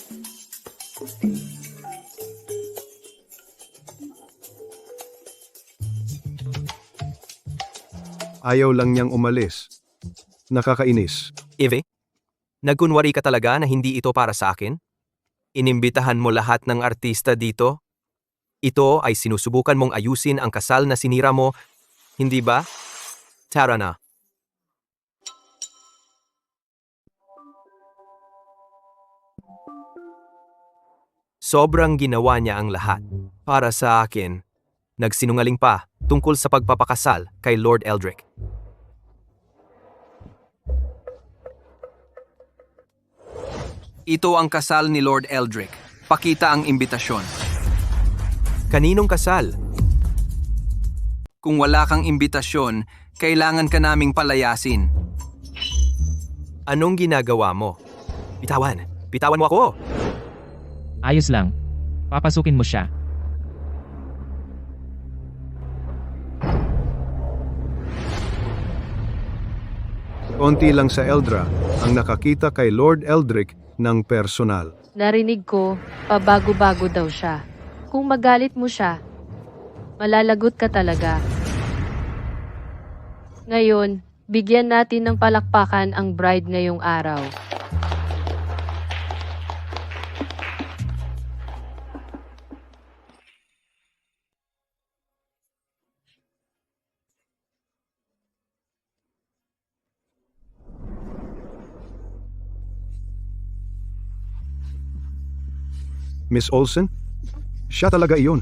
Ayaw lang niyang umalis. Nakakainis. Ivy, nagkunwari ka talaga na hindi ito para sa akin? Inimbitahan mo lahat ng artista dito? Ito ay sinusubukan mong ayusin ang kasal na sinira mo, hindi ba? Tara na. Sobrang ginawa niya ang lahat. Para sa akin, nagsinungaling pa tungkol sa pagpapakasal kay Lord Eldrick. Ito ang kasal ni Lord Eldrick. Pakita ang imbitasyon. Kaninong kasal? Kung wala kang imbitasyon, kailangan ka naming palayasin. Anong ginagawa mo? Bitawan. Bitawan mo ako. Ayos lang. Papasukin mo siya. Konti lang sa Eldra ang nakakita kay Lord Eldrick ng personal. Narinig ko, pabago-bago daw siya. Kung magalit mo siya, malalagot ka talaga. Ngayon, bigyan natin ng palakpakan ang bride ngayong araw. Miss Olsen? Siya talaga iyon.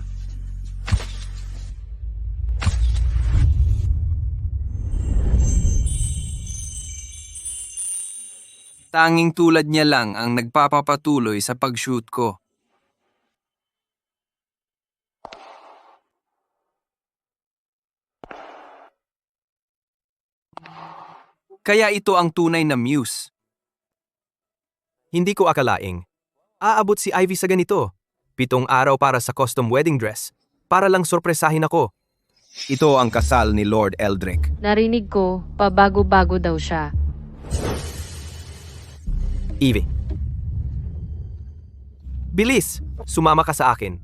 Tanging tulad niya lang ang nagpapapatuloy sa pag-shoot ko. Kaya ito ang tunay na muse. Hindi ko akalaing. Aabot si Ivy sa ganito. 7 araw para sa custom wedding dress. Para lang sorpresahin ako. Ito ang kasal ni Lord Eldrick. Narinig ko, pabago-bago daw siya. Evie. Bilis! Sumama ka sa akin.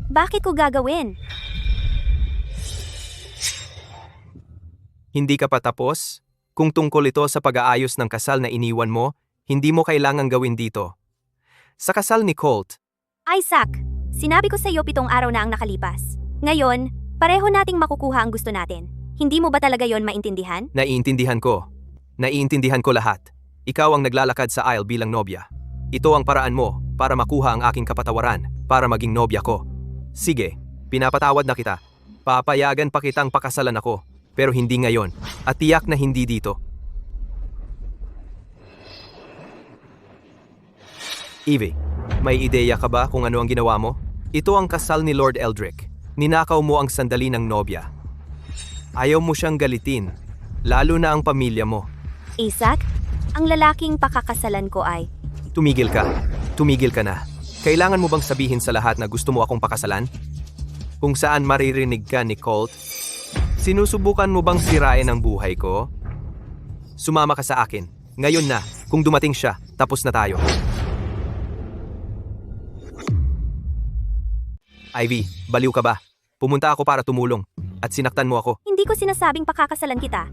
Bakit ko gagawin? Hindi ka pa tapos? Kung tungkol ito sa pag-aayos ng kasal na iniwan mo, hindi mo kailangang gawin dito. Sa kasal ni Colt, Isaac, sinabi ko sa iyo 7 araw na ang nakalipas. Ngayon, pareho nating makukuha ang gusto natin. Hindi mo ba talaga yon maintindihan? naiintindihan ko. Naiintindihan ko lahat. Ikaw ang naglalakad sa aisle bilang nobya. Ito ang paraan mo para makuha ang aking kapatawaran, para maging nobya ko. Sige, pinapatawad na kita. Papayagan pa kitang pakasalan ako, pero hindi ngayon, at tiyak na hindi dito. Evie, may ideya ka ba kung ano ang ginawa mo? Ito ang kasal ni Lord Eldrick. Ninakaw mo ang sandali ng nobya. Ayaw mo siyang galitin, lalo na ang pamilya mo. Isaac, ang lalaking pakakasalan ko ay... Tumigil ka. Tumigil ka na. Kailangan mo bang sabihin sa lahat na gusto mo akong pakasalan? Kung saan maririnig ka ni Colt? Sinusubukan mo bang sirain ang buhay ko? Sumama ka sa akin. Ngayon na, kung dumating siya, tapos na tayo. Ivy, baliw ka ba? Pumunta ako para tumulong, at sinaktan mo ako. Hindi ko sinasabing pakakasalan kita.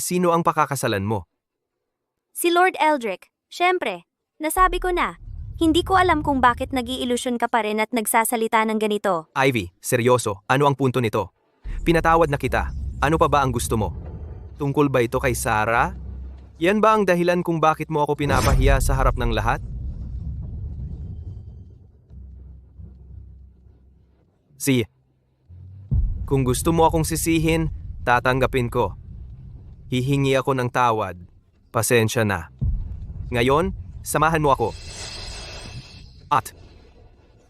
Sino ang pakakasalan mo? Si Lord Eldrick. Siyempre, nasabi ko na. Hindi ko alam kung bakit nag-iilusyon ka pa rin at nagsasalita ng ganito. Ivy, seryoso, ano ang punto nito? Pinatawad na kita. Ano pa ba ang gusto mo? Tungkol ba ito kay Sarah? Yan ba ang dahilan kung bakit mo ako pinapahiya sa harap ng lahat? Kung gusto mo akong sisihin, tatanggapin ko. Hihingi ako ng tawad. Pasensya na. Ngayon, samahan mo ako. At,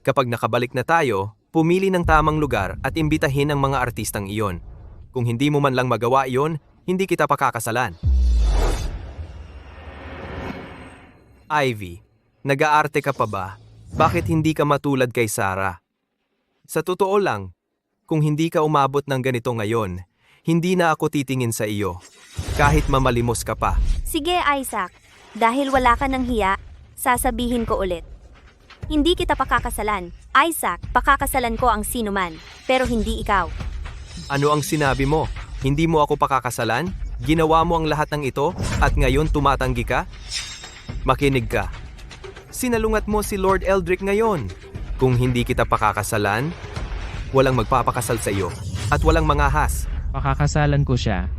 kapag nakabalik na tayo, pumili ng tamang lugar at imbitahin ang mga artistang iyon. Kung hindi mo man lang magawa iyon, hindi kita pakakasalan. Ivy, nag-aarte ka pa ba? Bakit hindi ka matulad kay Sarah? Sa totoo lang, kung hindi ka umabot ng ganito ngayon, hindi na ako titingin sa iyo, kahit mamalimos ka pa. Sige, Isaac. Dahil wala ka ng hiya, sasabihin ko ulit. Hindi kita pakakasalan. Isaac, pakakasalan ko ang sinuman, pero hindi ikaw. Ano ang sinabi mo? Hindi mo ako pakakasalan? Ginawa mo ang lahat ng ito at ngayon tumatanggi ka? Makinig ka. Sinalungat mo si Lord Eldrick ngayon. Kung hindi kita pakakasalan, walang magpapakasal sa iyo at walang mangahas. Pakakasalan ko siya.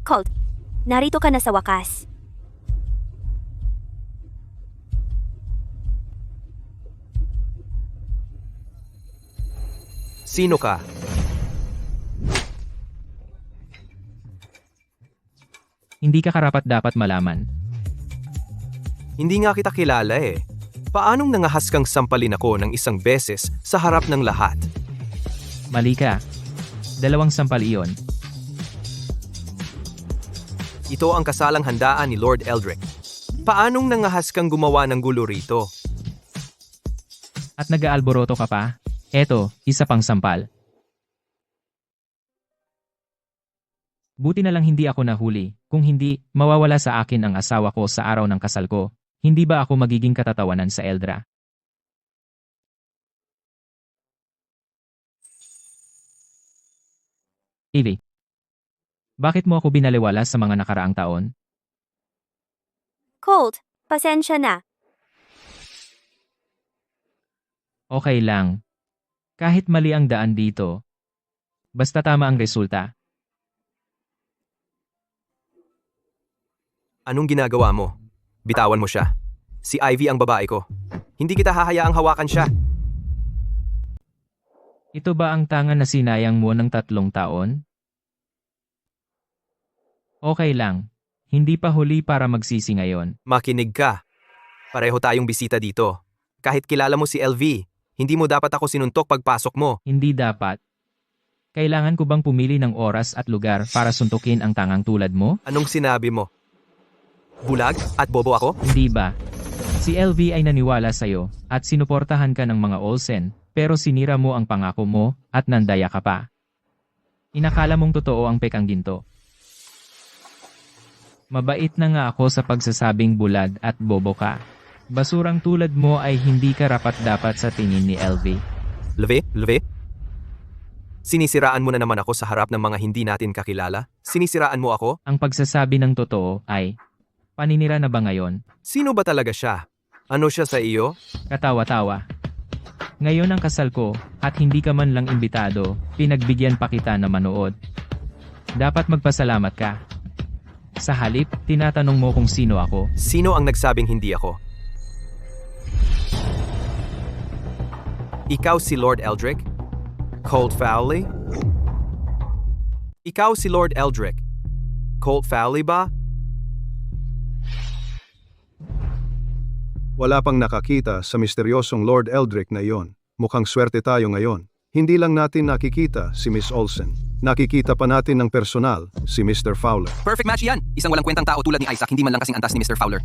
Colt, narito ka na sa wakas. Sino ka? Hindi ka karapat-dapat malaman. Hindi nga kita kilala eh. Paanong nangahas kang sampalin ako ng isang beses sa harap ng lahat? Mali ka. 2 sampal iyon. Ito ang kasalang handaan ni Lord Eldrick. Paanong nangahas kang gumawa ng gulo rito? At nag-aalboroto ka pa? Eto, isa pang sampal. Buti na lang hindi ako nahuli. Kung hindi, mawawala sa akin ang asawa ko sa araw ng kasal ko. Hindi ba ako magiging katatawanan sa Eldra? Evie, bakit mo ako binaliwala sa mga nakaraang taon? Colt, pasensya na. Okay lang. Kahit mali ang daan dito, basta tama ang resulta. Anong ginagawa mo? Bitawan mo siya. Si Ivy ang babae ko. Hindi kita hahayaang hawakan siya. Ito ba ang tangan na sinayang mo ng 3 taon? Okay lang. Hindi pa huli para magsisi ngayon. Makinig ka. Pareho tayong bisita dito. Kahit kilala mo si LV, hindi mo dapat ako sinuntok pagpasok mo. Hindi dapat. Kailangan ko bang pumili ng oras at lugar para suntukin ang tangang tulad mo? Anong sinabi mo? Bulag at bobo ako? Hindi ba? Si LV ay naniwala sa'yo at sinuportahan ka ng mga Olsen, pero sinira mo ang pangako mo at nandaya ka pa. Inakala mong totoo ang pekang ginto. Mabait na nga ako sa pagsasabing bulag at bobo ka. Basurang tulad mo ay hindi karapat-dapat sa tingin ni LV. LV? Sinisiraan mo na naman ako sa harap ng mga hindi natin kakilala? Sinisiraan mo ako? Ang pagsasabi ng totoo ay, paninira na ba ngayon? Sino ba talaga siya? Ano siya sa iyo? Katawa-tawa. Ngayon ang kasal ko, at hindi ka man lang imbitado, pinagbigyan pa kita na manood. Dapat magpasalamat ka. Sa halip, tinatanong mo kung sino ako. Sino ang nagsabing hindi ako? Ikaw si Lord Eldrick? Colt Fowley? Ikaw si Lord Eldrick. Colt Fowley ba? Wala pang nakakita sa misteryosong Lord Eldrick na iyon. Mukhang swerte tayo ngayon. Hindi lang natin nakikita si Miss Olsen. Nakikita pa natin ng personal, si Mr. Fowler. Perfect match yan! Isang walang kwentang tao tulad ni Isaac, hindi man lang kasing antas ni Mr. Fowler.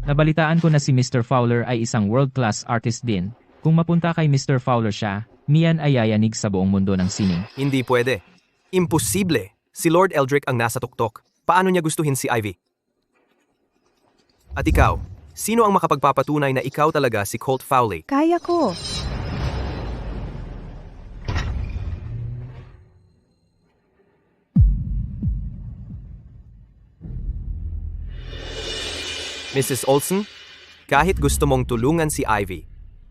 Nabalitaan ko na si Mr. Fowler ay isang world-class artist din. Kung mapunta kay Mr. Fowler siya, miyan ay yayanig sa buong mundo ng sining. Hindi pwede. Imposible. Si Lord Eldrick ang nasa tuktok. Paano niya gustuhin si Ivy? At ikaw, sino ang makapagpapatunay na ikaw talaga si Colt Fowley? Kaya ko. Mrs. Olsen, kahit gusto mong tulungan si Ivy,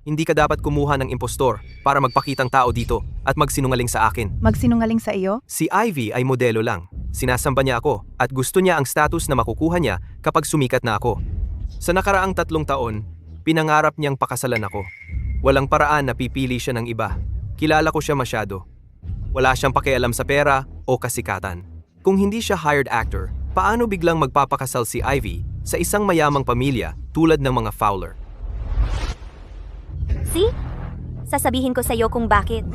hindi ka dapat kumuha ng impostor para magpakitang tao dito at magsinungaling sa akin. Magsinungaling sa iyo? Si Ivy ay modelo lang. Sinasamba niya ako at gusto niya ang status na makukuha niya kapag sumikat na ako. Sa nakaraang 3 taon, pinangarap niyang pakasalan ako. Walang paraan na pipili siya ng iba. Kilala ko siya masyado. Wala siyang pakialam sa pera o kasikatan. Kung hindi siya hired actor, paano biglang magpapakasal si Ivy sa isang mayamang pamilya tulad ng mga Fowler? See? Sasabihin ko sa iyo kung bakit.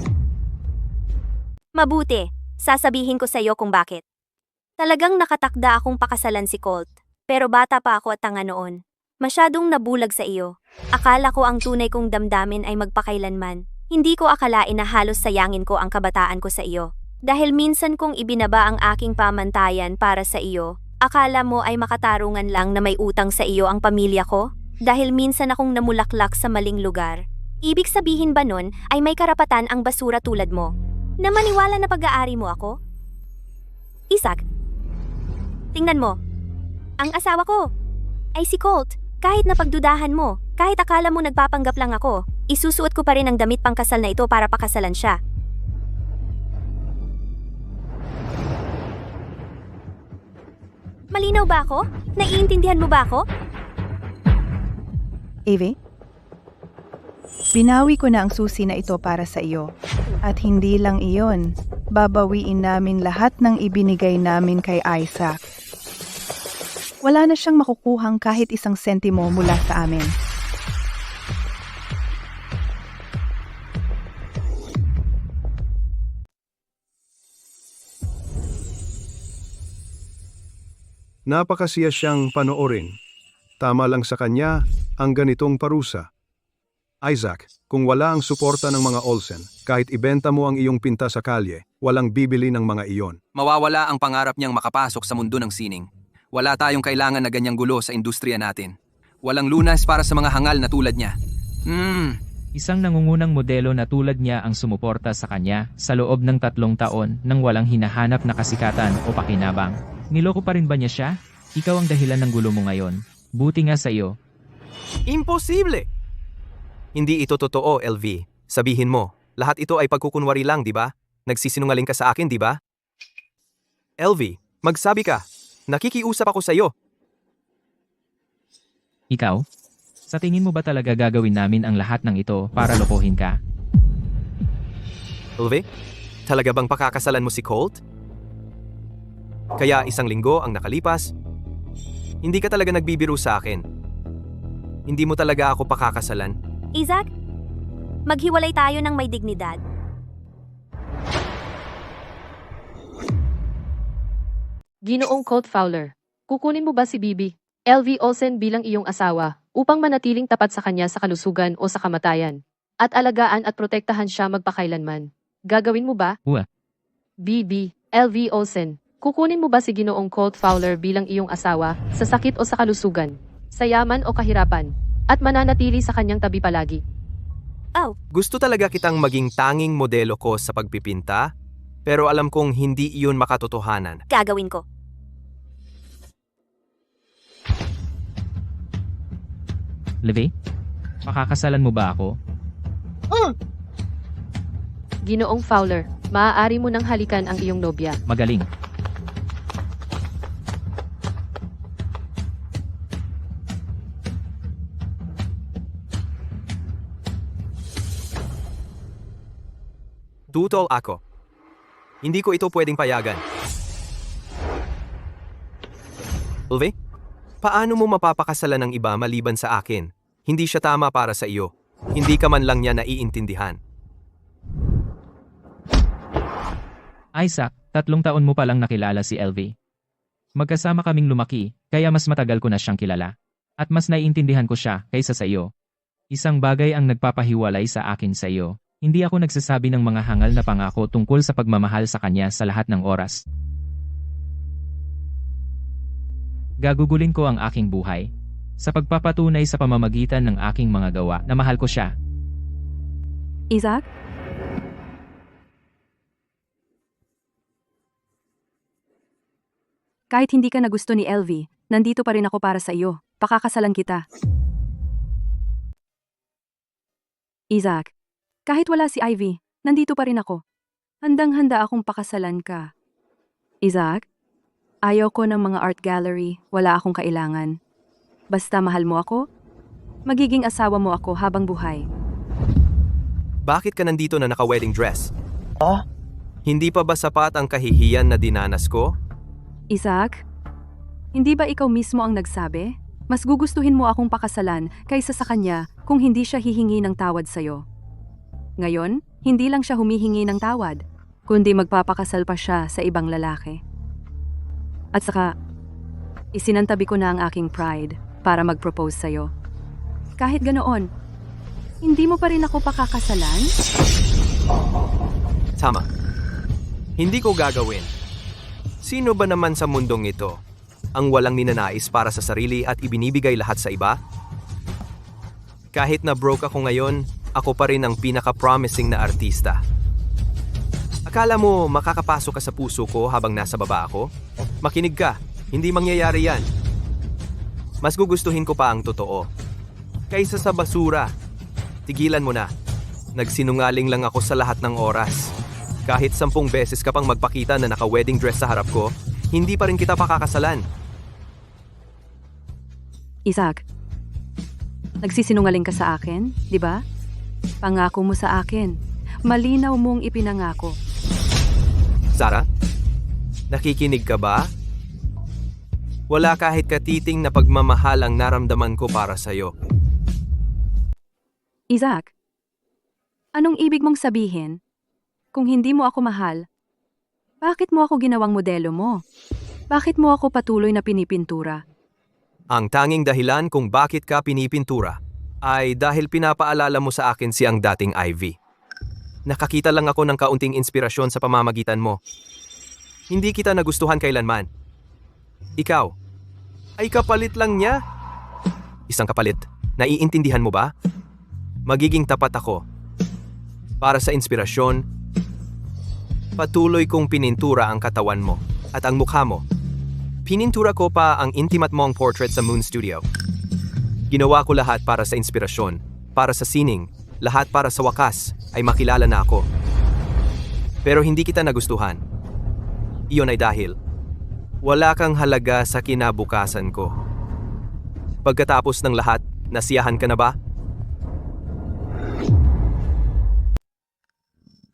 Mabuti, sasabihin ko sa iyo kung bakit. Talagang nakatakda akong pakasalan si Colt, pero bata pa ako at tanga noon. Masyadong nabulag sa iyo. Akala ko ang tunay kong damdamin ay magpakailanman. Hindi ko akalain na halos sayangin ko ang kabataan ko sa iyo. Dahil minsan kong ibinaba ang aking pamantayan para sa iyo, akala mo ay makatarungan lang na may utang sa iyo ang pamilya ko? Dahil minsan akong namulaklak sa maling lugar. Ibig sabihin ba nun ay may karapatan ang basura tulad mo? Na maniwala na pag-aari mo ako? Isaac, tingnan mo. Ang asawa ko ay si Colt. Kahit napagdudahan mo, kahit akala mo nagpapanggap lang ako, isusuot ko pa rin ang damit pangkasal na ito para pakasalan siya. Malinaw ba ako? Naiintindihan mo ba ako? Ivy? Binawi ko na ang susi na ito para sa iyo. At hindi lang iyon, babawiin namin lahat ng ibinigay namin kay Isaac. Wala na siyang makukuhang kahit isang sentimo mula sa amin. Napakasiya siyang panoorin. Tama lang sa kanya ang ganitong parusa. Isaac, kung wala ang suporta ng mga Olsen, kahit ibenta mo ang iyong pinta sa kalye, walang bibili ng mga iyon. Mawawala ang pangarap niyang makapasok sa mundo ng sining. Wala tayong kailangan na ganyang gulo sa industriya natin. Walang lunas para sa mga hangal na tulad niya. Isang nangungunang modelo na tulad niya ang sumuporta sa kanya sa loob ng 3 taon nang walang hinahanap na kasikatan o pakinabang. Niloko pa rin ba niya siya? Ikaw ang dahilan ng gulo mo ngayon. Buti nga sa iyo. Imposible! Hindi ito totoo, LV. Sabihin mo, lahat ito ay pagkukunwari lang, di ba? Nagsisinungaling ka sa akin, di ba? LV, magsabi ka. Nakikiusap ako sa iyo. Ikaw? Sa tingin mo ba talaga gagawin namin ang lahat ng ito para lokohin ka? LV, Talaga bang pakakasalan mo si Colt? Kaya 1 linggo ang nakalipas. Hindi ka talaga nagbibiro sa akin. Hindi mo talaga ako pakakasalan. Isaac, maghiwalay tayo ng may dignidad. Ginoong Colt Fowler, kukunin mo ba si Bibi, LV Olsen bilang iyong asawa, upang manatiling tapat sa kanya sa kalusugan o sa kamatayan? At alagaan at protektahan siya magpakailanman. Gagawin mo ba? Uwa. Bibi, LV Olsen, kukunin mo ba si Ginoong Colt Fowler bilang iyong asawa, sa sakit o sa kalusugan, sa yaman o kahirapan, at mananatili sa kanyang tabi palagi? Gusto talaga kitang maging tanging modelo ko sa pagpipinta, pero alam kong hindi iyon makatotohanan. Gagawin ko. Leve, makakasalan mo ba ako? Ginoong Fowler, maaari mo nang halikan ang iyong nobya. Magaling. Tutol ako. Hindi ko ito pwedeng payagan. Ulve, paano mo mapapakasalan ng iba maliban sa akin? Hindi siya tama para sa iyo. Hindi ka man lang niya naiintindihan. Isaac, 3 taon mo palang nakilala si LV. Magkasama kaming lumaki, kaya mas matagal ko na siyang kilala. At mas naiintindihan ko siya kaysa sa iyo. Isang bagay ang nagpapahiwalay sa akin sa iyo. Hindi ako nagsasabi ng mga hangal na pangako tungkol sa pagmamahal sa kanya sa lahat ng oras. Gagugulin ko ang aking buhay sa pagpapatunay sa pamamagitan ng aking mga gawa na mahal ko siya. Isaac? Kahit hindi ka na gusto ni LV, nandito pa rin ako para sa iyo. Pakakasalan kita. Isaac, kahit wala si Ivy, nandito pa rin ako. Handang-handa akong pakasalan ka. Isaac, ayaw ko ng mga art gallery, wala akong kailangan. Basta mahal mo ako, magiging asawa mo ako habang buhay. Bakit ka nandito na naka-wedding dress? Hindi pa ba sapat ang kahihiyan na dinanas ko? Isaac, hindi ba ikaw mismo ang nagsabi? Mas gugustuhin mo akong pakasalan kaysa sa kanya kung hindi siya hihingi ng tawad sa'yo. Ngayon, hindi lang siya humihingi ng tawad, kundi magpapakasal pa siya sa ibang lalaki. At saka, isinantabi ko na ang aking pride para mag-propose sa'yo. Kahit ganoon, hindi mo pa rin ako pakakasalan? Tama. Hindi ko gagawin. Sino ba naman sa mundong ito ang walang ninanais para sa sarili at ibinibigay lahat sa iba? Kahit na broke ako ngayon, ako pa rin ang pinaka-promising na artista. Akala mo makakapasok ka sa puso ko habang nasa baba ako? Makinig ka, hindi mangyayari yan. Mas gugustuhin ko pa ang totoo. Kaysa sa basura, tigilan mo na. Nagsinungaling lang ako sa lahat ng oras. Kahit 10 beses ka pang magpakita na naka-wedding dress sa harap ko, hindi pa rin kita pakakasalan. Isaac, nagsisinungaling ka sa akin, di ba? Pangako mo sa akin. Malinaw mong ipinangako. Sarah, nakikinig ka ba? Wala kahit katiting na pagmamahal ang naramdaman ko para sa'yo. Isaac, anong ibig mong sabihin? Kung hindi mo ako mahal, bakit mo ako ginawang modelo mo? Bakit mo ako patuloy na pinipintura? Ang tanging dahilan kung bakit ka pinipintura ay dahil pinapaalala mo sa akin siyang dating Ivy. Nakakita lang ako ng kaunting inspirasyon sa pamamagitan mo. Hindi kita nagustuhan kailanman. Ikaw, ay kapalit lang niya. Isang kapalit, naiintindihan mo ba? Magiging tapat ako. Para sa inspirasyon, patuloy kong pinintura ang katawan mo at ang mukha mo. Pinintura ko pa ang intimate mong portrait sa Moon Studio. Ginawa ko lahat para sa inspirasyon, para sa sining, lahat para sa wakas ay makilala na ako. Pero hindi kita nagustuhan. Iyon ay dahil wala kang halaga sa kinabukasan ko. Pagkatapos ng lahat, nasiyahan ka na ba?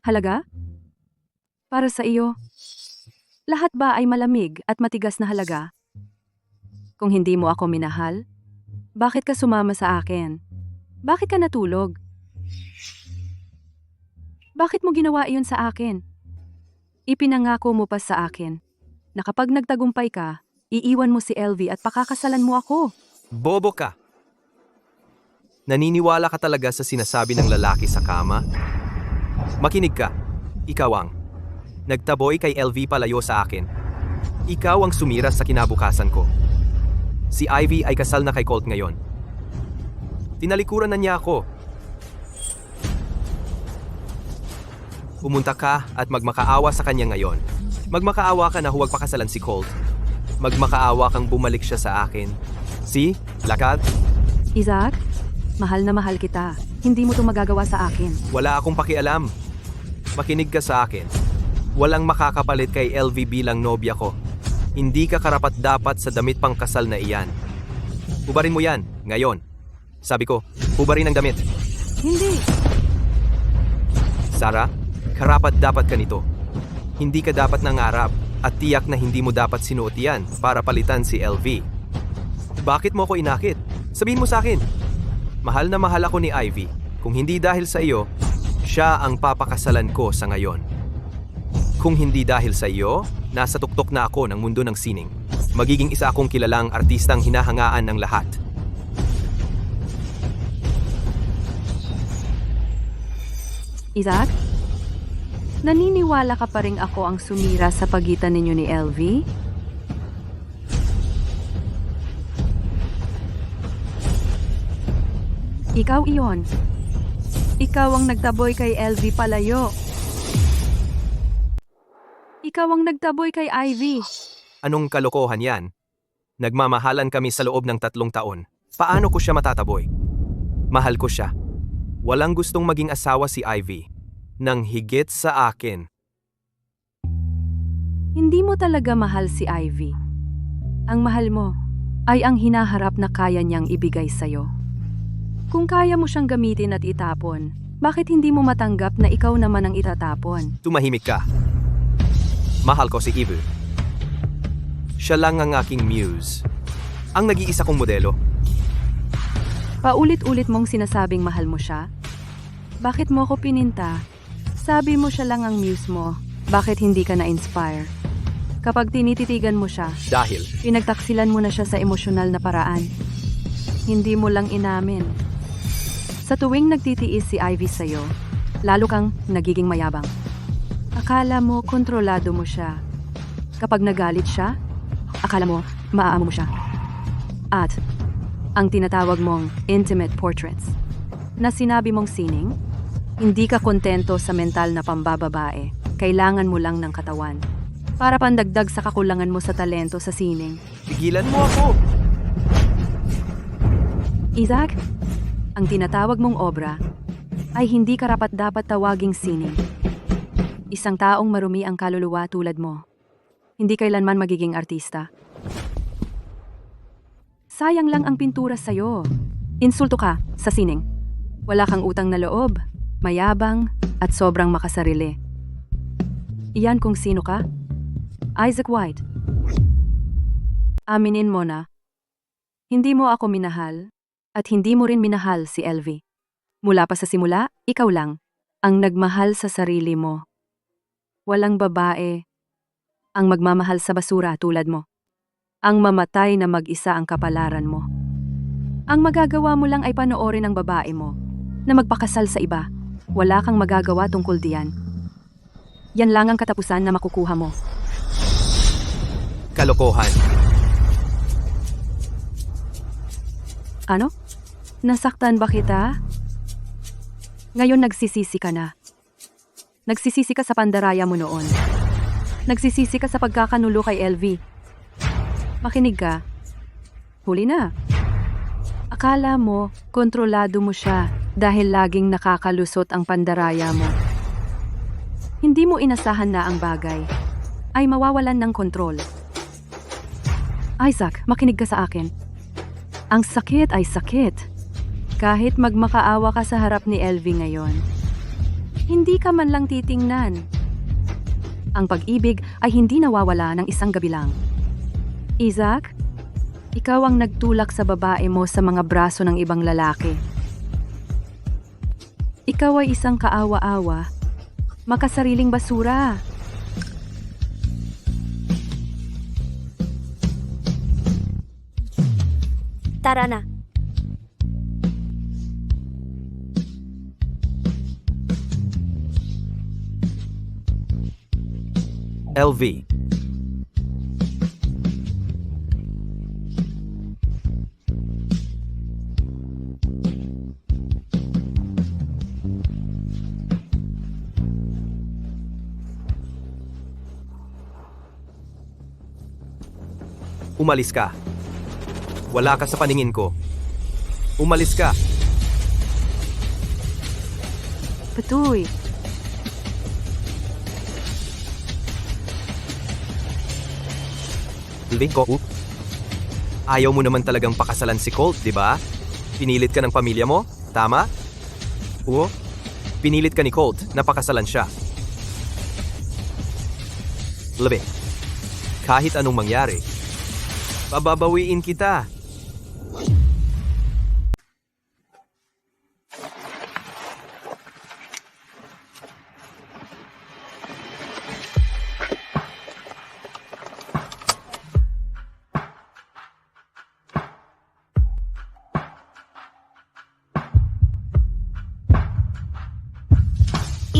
Halaga? Para sa iyo, lahat ba ay malamig at matigas na halaga? Kung hindi mo ako minahal, bakit ka sumama sa akin? Bakit ka natulog? Bakit mo ginawa iyon sa akin? Ipinangako mo pa sa akin na kapag nagtagumpay ka, iiwan mo si LV at pakakasalan mo ako. Bobo ka! Naniniwala ka talaga sa sinasabi ng lalaki sa kama? Makinig ka. Ikaw ang nagtaboy kay LV palayo sa akin. Ikaw ang sumira sa kinabukasan ko. Si Ivy ay kasal na kay Colt ngayon. Tinalikuran na niya ako. Pumunta ka at magmakaawa sa kanya ngayon. Magmakaawa ka na huwag pakasalan si Colt. Magmakaawa kang bumalik siya sa akin. Si, lakad? Isaac, mahal na mahal kita. Hindi mo to magagawa sa akin. Wala akong pakialam. Makinig ka sa akin. Walang makakapalit kay LV bilang nobya ko. Hindi ka karapat-dapat sa damit pang kasal na iyan. Hubarin mo yan, ngayon. Sabi ko, hubarin ang damit. Hindi. Sarah, karapat-dapat ka nito. Hindi ka dapat nangarap at tiyak na hindi mo dapat sinuot yan para palitan si LV. Bakit mo ako inakit? Sabihin mo sa akin. Mahal na mahal ako ni Ivy. Kung hindi dahil sa iyo, siya ang papakasalan ko sa ngayon. Kung hindi dahil sa iyo, nasa tuktok na ako ng mundo ng sining. Magiging isa akong kilalang artistang hinahangaan ng lahat. Isaac, naniniwala ka pa rin ako ang sumira sa pagitan ninyo ni LV? Ikaw iyon. Ikaw ang nagtaboy kay LV palayo. Ikaw ang nagtaboy kay Ivy. Anong kalokohan yan? Nagmamahalan kami sa loob ng 3 taon. Paano ko siya matataboy? Mahal ko siya. Walang gustong maging asawa si Ivy. Nang higit sa akin. Hindi mo talaga mahal si Ivy. Ang mahal mo ay ang hinaharap na kaya niyang ibigay sa'yo. Kung kaya mo siyang gamitin at itapon, bakit hindi mo matanggap na ikaw naman ang itatapon? Tumahimik ka. Mahal ko si Ivy. Siya lang ang aking muse. Ang nag-iisa kong modelo. Paulit-ulit mong sinasabing mahal mo siya? Bakit mo ko pininta? Sabi mo siya lang ang muse mo. Bakit hindi ka na-inspire? Kapag tinititigan mo siya, Dahil pinagtaksilan mo na siya sa emosyonal na paraan. Hindi mo lang inamin. Sa tuwing nagtitiis si Ivy sa'yo, lalo kang nagiging mayabang. Akala mo kontrolado mo siya. Kapag nagalit siya, akala mo maaamo mo siya. At ang tinatawag mong intimate portraits na sinabi mong sining, hindi ka kontento sa mental na pambababae. Kailangan mo lang ng katawan para pandagdag sa kakulangan mo sa talento sa sining. pigilan mo ako. Isaac, ang tinatawag mong obra ay hindi karapat-dapat tawaging sining. Isang taong marumi ang kaluluwa tulad mo. Hindi kailanman magiging artista. Sayang lang ang pintura sa'yo. Insulto ka sa sining. Wala kang utang na loob, mayabang, at sobrang makasarili. Iyan kung sino ka? Isaac White. Aminin mo na, hindi mo ako minahal at hindi mo rin minahal si LV. Mula pa sa simula, ikaw lang ang nagmahal sa sarili mo. Walang babae ang magmamahal sa basura tulad mo. Ang mamatay na mag-isa ang kapalaran mo. Ang magagawa mo lang ay panoorin ang babae mo na magpakasal sa iba. Wala kang magagawa tungkol diyan. Yan lang ang katapusan na makukuha mo. Kalokohan. Ano? Nasaktan ba kita? Ngayon nagsisisi ka na. Nagsisisi ka sa pandaraya mo noon. Nagsisisi ka sa pagkakanulo kay LV. Makinig ka. Huli na. Akala mo, kontrolado mo siya dahil laging nakakalusot ang pandaraya mo. Hindi mo inasahan na ang bagay ay mawawalan ng kontrol. Isaac, makinig ka sa akin. Ang sakit ay sakit. Kahit magmakaawa ka sa harap ni LV ngayon, hindi ka man lang titingnan. Ang pag-ibig ay hindi nawawala ng isang gabi lang. Isaac, ikaw ang nagtulak sa babae mo sa mga braso ng ibang lalaki. Ikaw ay isang kaawa-awa, makasariling basura. Tara na. LV. Umalis ka. Wala ka sa paningin ko. Umalis ka. Patuy, Ko. Ayaw mo naman talagang pakasalan si Colt, di ba? Pinilit ka ng pamilya mo? Tama? Oo. Pinilit ka ni Colt na pakasalan siya. Labi. Kahit anong mangyari, pababawiin kita.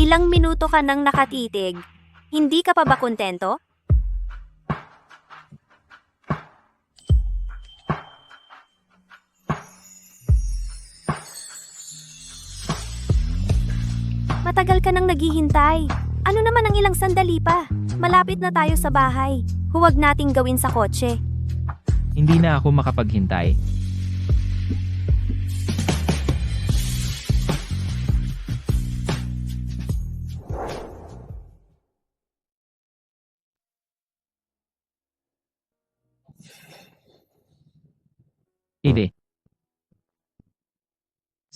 Ilang minuto ka nang nakatitig. Hindi ka pa ba kontento? Matagal ka nang naghihintay. Ano naman ang ilang sandali pa? Malapit na tayo sa bahay. Huwag nating gawin sa kotse. Hindi na ako makapaghintay. Ide.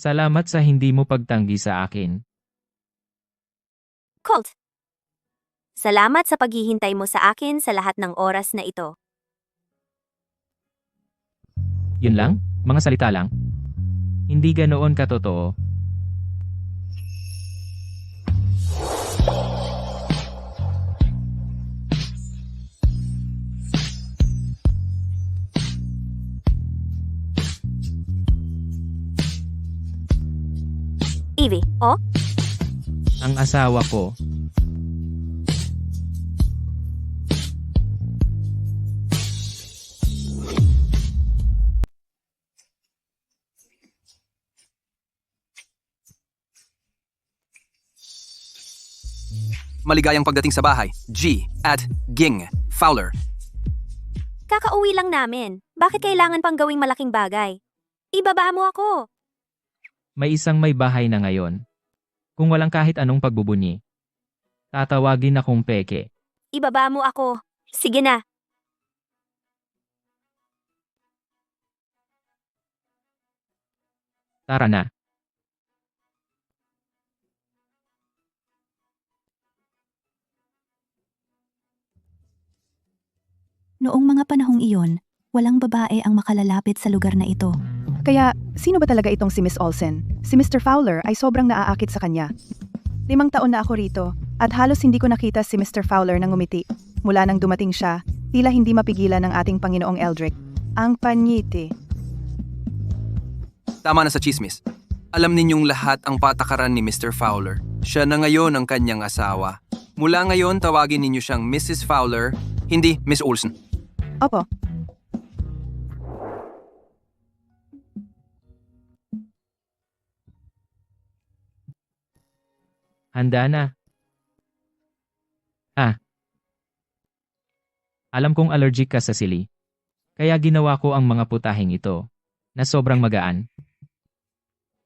Salamat sa hindi mo pagtanggi sa akin. Colt. Salamat sa paghihintay mo sa akin sa lahat ng oras na ito. Yun lang? Mga salita lang? Hindi ganoon katotoo. Evie, oh? Ang asawa ko. Maligayang pagdating sa bahay. G. At Ging. Fowler. Kakauwi lang namin. Bakit kailangan pang gawing malaking bagay? Ibaba mo ako. May isang may bahay na ngayon. Kung walang kahit anong pagbubunyi. Tatawagin akong peke. Ibaba mo ako. Sige na. Tara na. Noong mga panahong iyon, walang babae ang makalalapit sa lugar na ito. Kaya, sino ba talaga itong si Miss Olsen? Si Mr. Fowler ay sobrang naaakit sa kanya. 5 taon na ako rito, at halos hindi ko nakita si Mr. Fowler nang ngumiti. Mula nang dumating siya, tila hindi mapigilan ng ating Panginoong Eldrick. Ang panyiti. Tama na sa chismis. Alam ninyong lahat ang patakaran ni Mr. Fowler. Siya na ngayon ang kanyang asawa. Mula ngayon, tawagin ninyo siyang Mrs. Fowler, hindi Miss Olsen. Opo, Handa na. Alam kong allergic ka sa sili. Kaya ginawa ko ang mga putahing ito, na sobrang magaan.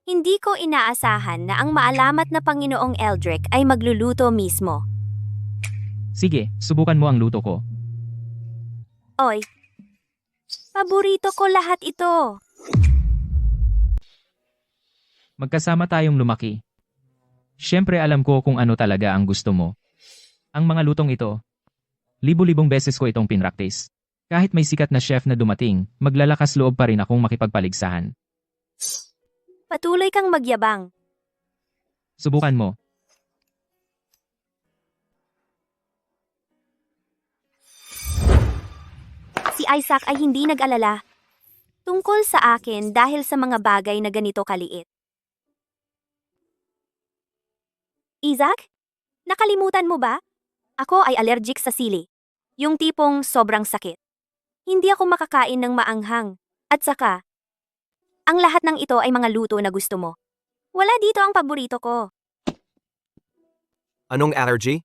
Hindi ko inaasahan na ang maalamat na Panginoong Eldrick ay magluluto mismo. Sige, subukan mo ang luto ko. Oy, paborito ko lahat ito. Magkasama tayong lumaki. Siyempre alam ko kung ano talaga ang gusto mo. Ang mga lutong ito, libu-libong beses ko itong pinraktis. Kahit may sikat na chef na dumating, maglalakas loob pa rin akong makipagpaligsahan. Patuloy kang magyabang. Subukan mo. Si Isaac ay hindi nag-alala tungkol sa akin dahil sa mga bagay na ganito kaliit. Isaac, nakalimutan mo ba? Ako ay allergic sa sili. Yung tipong sobrang sakit. Hindi ako makakain ng maanghang. At saka, ang lahat ng ito ay mga luto na gusto mo. Wala dito ang paborito ko. Anong allergy?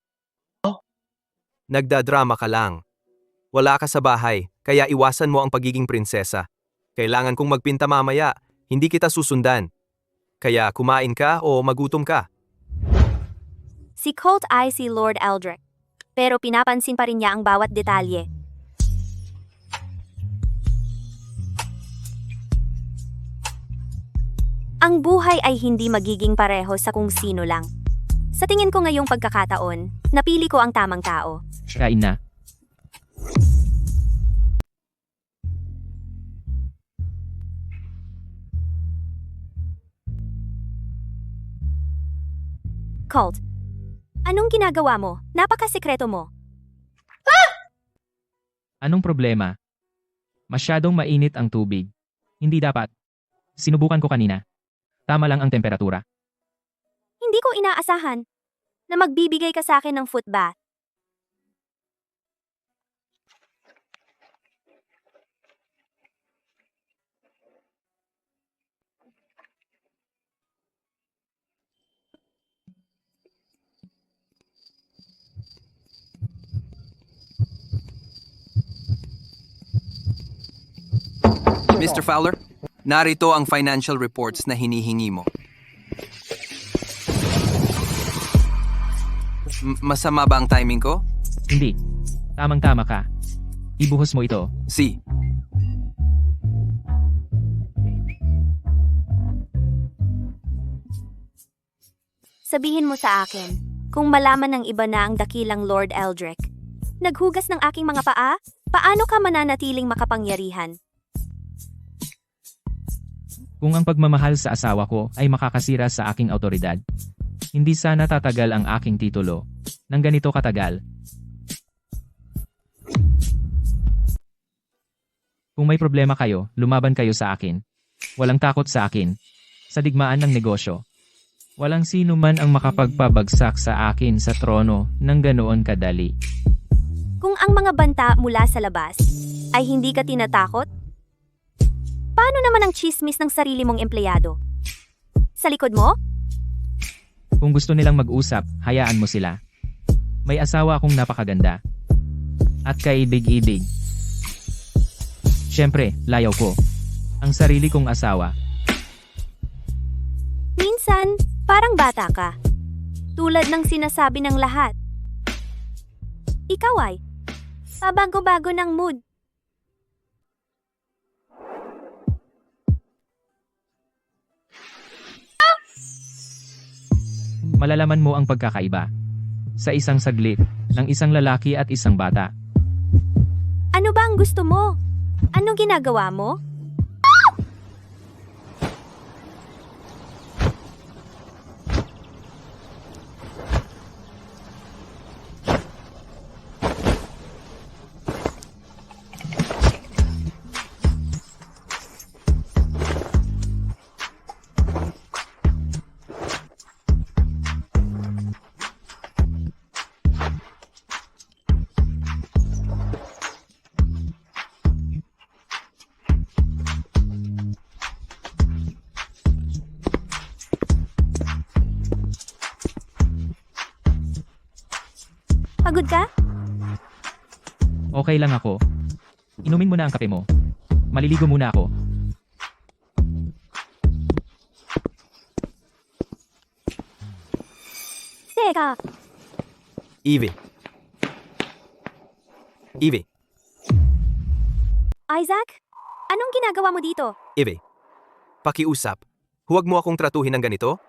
Nagdadrama ka lang. Wala ka sa bahay, kaya iwasan mo ang pagiging prinsesa. Kailangan kong magpinta mamaya, hindi kita susundan. Kaya kumain ka o magutom ka. Si Colt ay si Lord Eldrick. Pero pinapansin pa rin niya ang bawat detalye. Ang buhay ay hindi magiging pareho sa kung sino lang. Sa tingin ko ngayong pagkakataon, napili ko ang tamang tao. Kain na. Colt, anong ginagawa mo? Napakasekreto mo. Anong problema? Masyadong mainit ang tubig. Hindi dapat. Sinubukan ko kanina. Tama lang ang temperatura. Hindi ko inaasahan na magbibigay ka sa akin ng foot bath. Mr. Fowler, narito ang financial reports na hinihingi mo. Masama ba ang timing ko? Hindi. Tamang-tama ka. Ibuhos mo ito. Si. Sabihin mo sa akin, kung malaman ng iba na ang dakilang Lord Eldrick, naghugas ng aking mga paa, paano ka mananatiling makapangyarihan? Kung ang pagmamahal sa asawa ko ay makakasira sa aking autoridad, hindi sana tatagal ang aking titulo ng ganito katagal. Kung may problema kayo, lumaban kayo sa akin. Walang takot sa akin. Sa digmaan ng negosyo. Walang sino man ang makapagpabagsak sa akin sa trono ng ganoon kadali. Kung ang mga banta mula sa labas ay hindi ka tinatakot, paano naman ang chismis ng sarili mong empleyado? Sa likod mo? Kung gusto nilang mag-usap, hayaan mo sila. May asawa akong napakaganda. At kaibig-ibig. Siyempre, layaw ko. Ang sarili kong asawa. Minsan, parang bata ka. Tulad ng sinasabi ng lahat. Ikaw ay pabago-bago ng mood. Malalaman mo ang pagkakaiba. Sa isang saglit, ng isang lalaki at isang bata. Ano ba ang gusto mo? Anong ginagawa mo? Pagod ka? Okay lang ako. Inumin mo na ang kape mo. Maliligo muna ako. Teka, Evie. Evie. Isaac? Anong ginagawa mo dito? Evie. Pakiusap. Huwag mo akong tratuhin ng ganito.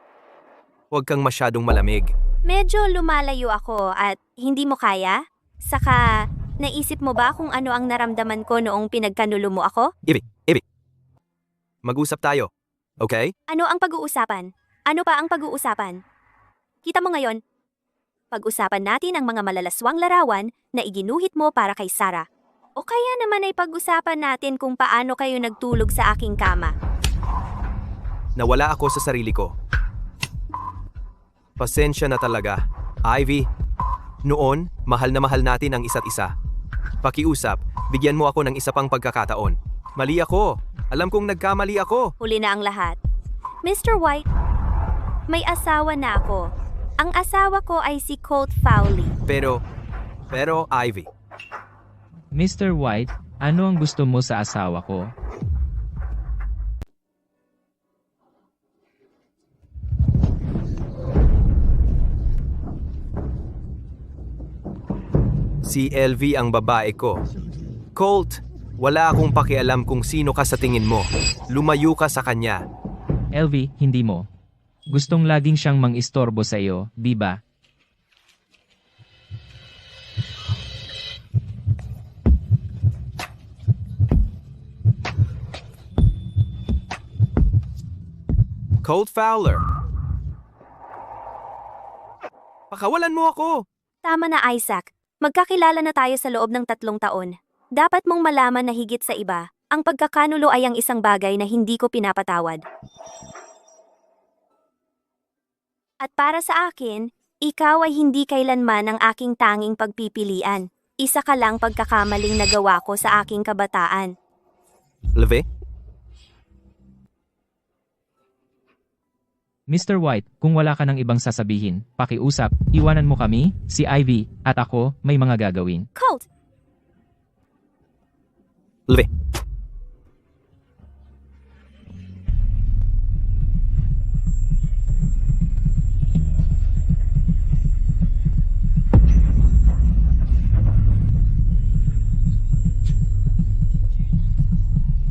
Huwag kang masyadong malamig. Medyo lumalayo ako at hindi mo kaya? Saka, naisip mo ba kung ano ang naramdaman ko noong pinagkanulo mo ako? Ivy. Mag-usap tayo. Okay? Ano ang pag-uusapan? Ano pa ang pag-uusapan? Kita mo ngayon, pag-usapan natin ang mga malalaswang larawan na iginuhit mo para kay Sarah. O kaya naman ay pag-usapan natin kung paano kayo nagtulog sa aking kama. Nawala ako sa sarili ko. Pasensya na talaga. Ivy, noon, mahal na mahal natin ang isa't isa. Pakiusap, bigyan mo ako ng isa pang pagkakataon. Mali ako. Alam kong nagkamali ako. Huli na ang lahat. Mr. White, may asawa na ako. Ang asawa ko ay si Colt Fowley. Pero, Ivy, Mr. White, ano ang gusto mo sa asawa ko? si LV ang babae ko. Colt, wala akong pakialam kung sino ka sa tingin mo. Lumayo ka sa kanya. LV, hindi mo. Gustong laging siyang mang-istorbo sa iyo, di ba? Colt Fowler. Pakawalan mo ako. Tama na, Isaac. Magkakilala na tayo sa loob ng 3 taon. Dapat mong malaman na higit sa iba, ang pagkakanulo ay ang isang bagay na hindi ko pinapatawad. At para sa akin, ikaw ay hindi kailanman ang aking tanging pagpipilian. Isa ka lang pagkakamaling nagawa ko sa aking kabataan. LV? Mr. White, kung wala ka ng ibang sasabihin, pakiusap, iwanan mo kami, si Ivy, at ako, may mga gagawin. Colt! LV.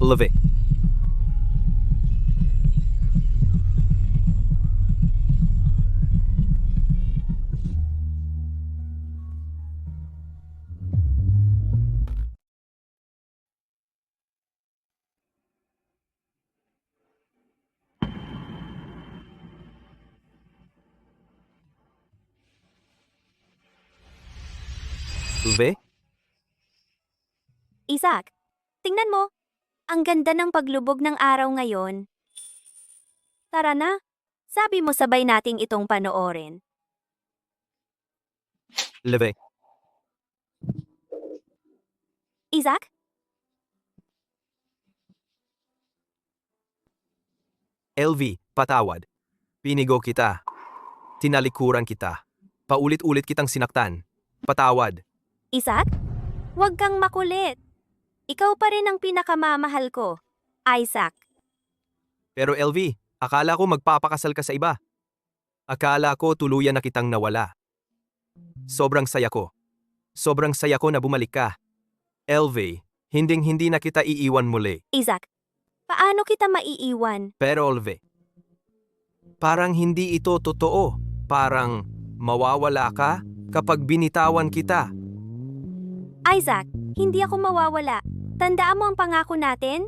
LV. LV? Isaac, tingnan mo. Ang ganda ng paglubog ng araw ngayon. Tara na. Sabi mo sabay nating itong panoorin. LV. Isaac? LV, patawad. Pinigo kita. Tinalikuran kita. Paulit-ulit kitang sinaktan. Patawad. Isaac? Huwag kang makulit. Ikaw pa rin ang pinakamamahal ko. Isaac. Pero LV, akala ko magpapakasal ka sa iba. Akala ko tuluyan na kitang nawala. Sobrang saya ko. Sobrang saya ko na bumalik ka. LV, hinding-hindi na kita iiwan muli. Isaac, paano kita maiiwan? Pero LV, parang hindi ito totoo. Parang mawawala ka kapag binitawan kita. Isaac, hindi ako mawawala. Tandaan mo ang pangako natin?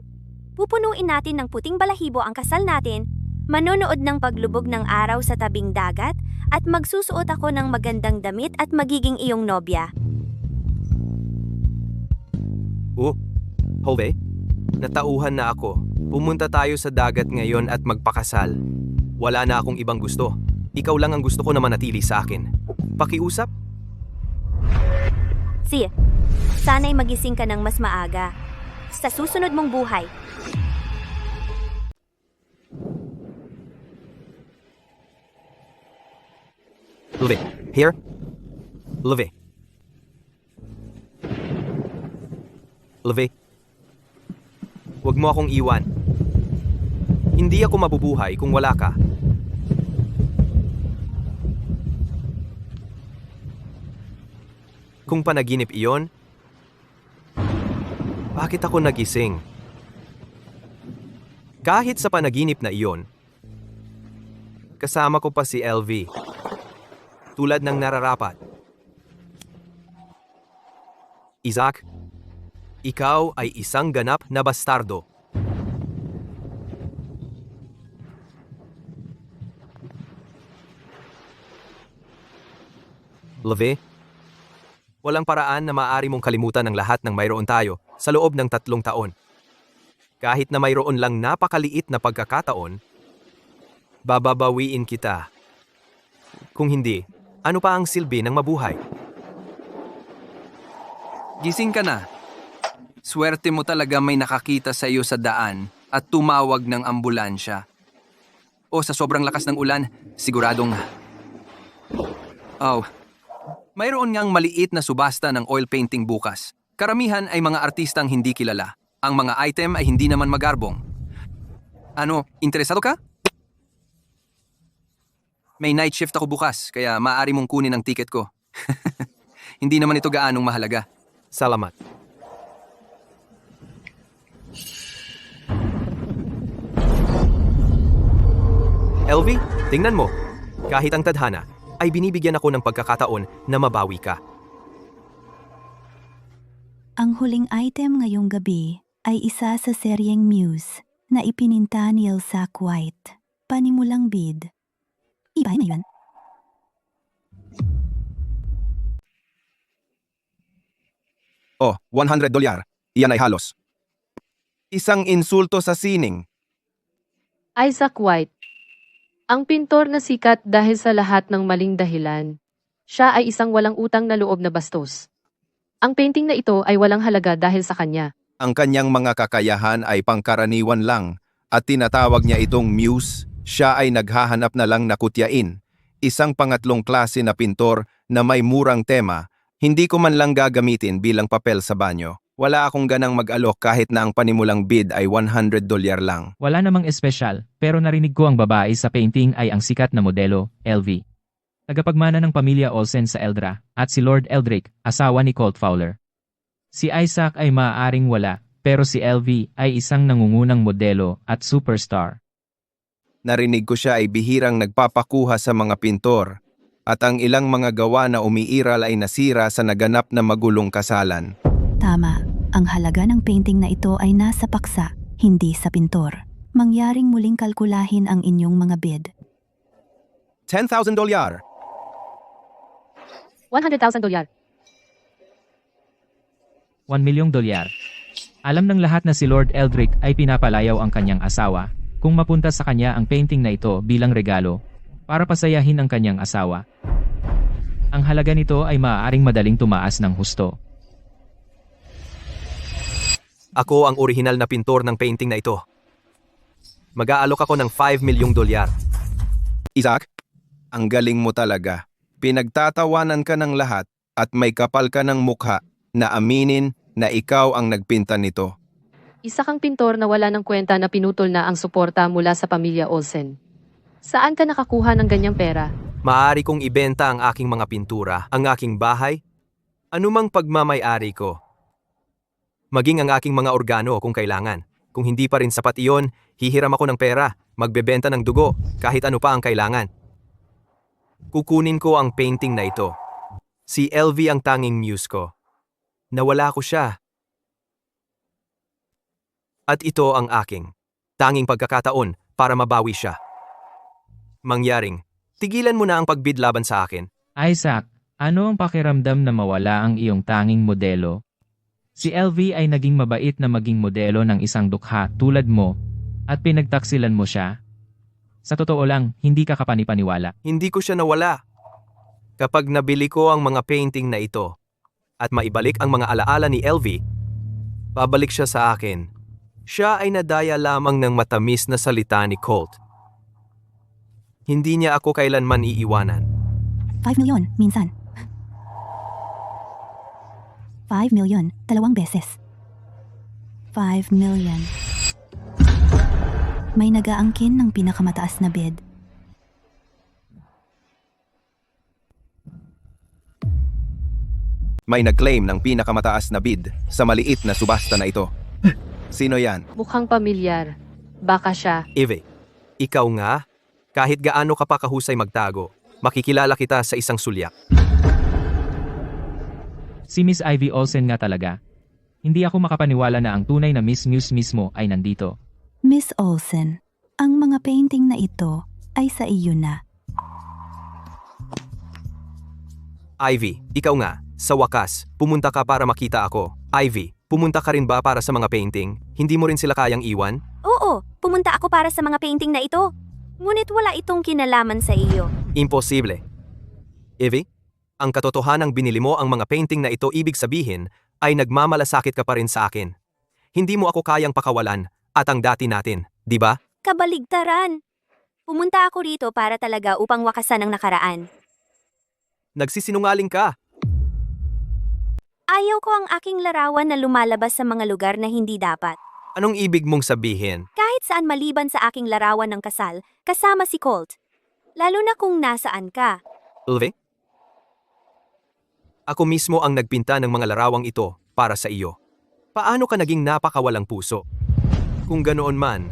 Pupunuin natin ng puting balahibo ang kasal natin, manonood ng paglubog ng araw sa tabing dagat, at magsusuot ako ng magandang damit at magiging iyong nobya. Hove, natauhan na ako. Pumunta tayo sa dagat ngayon at magpakasal. Wala na akong ibang gusto. Ikaw lang ang gusto ko na manatili sa akin. Pakiusap? Sana'y magising ka ng mas maaga. Sa susunod mong buhay. LV, here? LV. LV. Huwag mo akong iwan. Hindi ako mabubuhay kung wala ka. Kung panaginip iyon, bakit ako nagising? Kahit sa panaginip na iyon, kasama ko pa si LV. tulad ng nararapat. Isaac, ikaw ay isang ganap na bastardo. Leve, walang paraan na maaari mong kalimutan ang lahat ng mayroon tayo sa loob ng 3 taon. Kahit na mayroon lang napakaliit na pagkakataon, bababawiin kita. Kung hindi, ano pa ang silbi ng mabuhay? Gising ka na. Swerte mo talaga may nakakita sa iyo sa daan at tumawag ng ambulansya. O sa sobrang lakas ng ulan, siguradong... Oh, mayroon ngang maliit na subasta ng oil painting bukas. Karamihan ay mga artistang hindi kilala. Ang mga item ay hindi naman magarbong. Ano, interesado ka? May night shift ako bukas, kaya maaari mong kunin ang ticket ko. Hindi naman ito gaanong mahalaga. Salamat. LV, tingnan mo. Kahit ang tadhana, ay binibigyan ako ng pagkakataon na mabawi ka. Ang huling item ngayong gabi ay isa sa seryeng Muse na ipininta ni Elsac White. Panimulang bid. Iba na yun. Oh, $100. Iyan ay halos. Isang insulto sa sining. Isaac White. Ang pintor na sikat dahil sa lahat ng maling dahilan. Siya ay isang walang utang na loob na bastos. Ang painting na ito ay walang halaga dahil sa kanya. Ang kanyang mga kakayahan ay pangkaraniwan lang at tinatawag niya itong muse. Siya ay naghahanap na lang na kutyain. Isang pangatlong klase na pintor na may murang tema. Hindi ko man lang gagamitin bilang papel sa banyo. Wala akong ganang mag-alok kahit na ang panimulang bid ay $100 lang. Wala namang espesyal, pero narinig ko ang babae sa painting ay ang sikat na modelo, LV. Tagapagmana ng pamilya Olsen sa Eldra, at si Lord Eldrick, asawa ni Colt Fowler. Si Isaac ay maaaring wala, pero si LV ay isang nangungunang modelo at superstar. Narinig ko siya ay bihirang nagpapakuha sa mga pintor, at ang ilang mga gawa na umiiral ay nasira sa naganap na magulong kasalan. Tama, ang halaga ng painting na ito ay nasa paksa, hindi sa pintor. Mangyaring muling kalkulahin ang inyong mga bid. $10,000. $100,000. $1 milyong. Alam ng lahat na si Lord Eldrick ay pinapalayaw ang kanyang asawa kung mapunta sa kanya ang painting na ito bilang regalo para pasayahin ang kanyang asawa. Ang halaga nito ay maaaring madaling tumaas ng husto. Ako ang orihinal na pintor ng painting na ito. Mag-aalok ako ng $5 milyong. Isaac, ang galing mo talaga. Pinagtatawanan ka ng lahat at may kapal ka ng mukha na aminin na ikaw ang nagpinta nito. Isa kang pintor na wala ng kwenta na pinutol na ang suporta mula sa pamilya Olsen. Saan ka nakakuha ng ganyang pera? Maaari kong ibenta ang aking mga pintura, ang aking bahay, anumang pagmamay-ari ko. Maging ang aking mga organo kung kailangan. Kung hindi pa rin sapat iyon, hihiram ako ng pera, magbebenta ng dugo, kahit ano pa ang kailangan. Kukunin ko ang painting na ito. Si LV ang tanging muse ko. Nawala ko siya. At ito ang aking tanging pagkakataon para mabawi siya. Mangyaring, tigilan mo na ang pagbid laban sa akin. Isaac, ano ang pakiramdam na mawala ang iyong tanging modelo? Si LV ay naging mabait na maging modelo ng isang dukha tulad mo at pinagtaksilan mo siya. Sa totoo lang, hindi ka kapanipaniwala. Hindi ko siya nawala. Kapag nabili ko ang mga painting na ito at maibalik ang mga alaala ni LV, babalik siya sa akin. Siya ay nadaya lamang ng matamis na salita ni Colt. Hindi niya ako kailanman iiwanan. 5 milyon, minsan. 5 milyon, 2 beses. 5 million. May nag-aangkin ng pinakamataas na bid. May nag-claim ng pinakamataas na bid sa maliit na subasta na ito. Sino yan? Mukhang pamilyar. Baka siya. Eve, ikaw nga, kahit gaano ka pa kahusay magtago, makikilala kita sa isang sulyak. Si Miss Ivy Olsen nga talaga. Hindi ako makapaniwala na ang tunay na Miss Muse mismo ay nandito. Miss Olsen, ang mga painting na ito ay sa iyo na. Ivy, ikaw nga. Sa wakas, pumunta ka para makita ako. Ivy, pumunta ka rin ba para sa mga painting? Hindi mo rin sila kayang iwan? Oo, pumunta ako para sa mga painting na ito. Ngunit wala itong kinalaman sa iyo. Imposible. Ivy, ang katotohanang binili mo ang mga painting na ito ibig sabihin ay nagmamalasakit ka pa rin sa akin. Hindi mo ako kayang pakawalan at ang dati natin, di ba? Kabaligtaran. Pumunta ako rito para talaga upang wakasan ang nakaraan. Nagsisinungaling ka. Ayaw ko ang aking larawan na lumalabas sa mga lugar na hindi dapat. Anong ibig mong sabihin? Kahit saan maliban sa aking larawan ng kasal, kasama si Colt. Lalo na kung nasaan ka. Ivy? Ako mismo ang nagpinta ng mga larawang ito para sa iyo. Paano ka naging napakawalang puso? Kung ganoon man,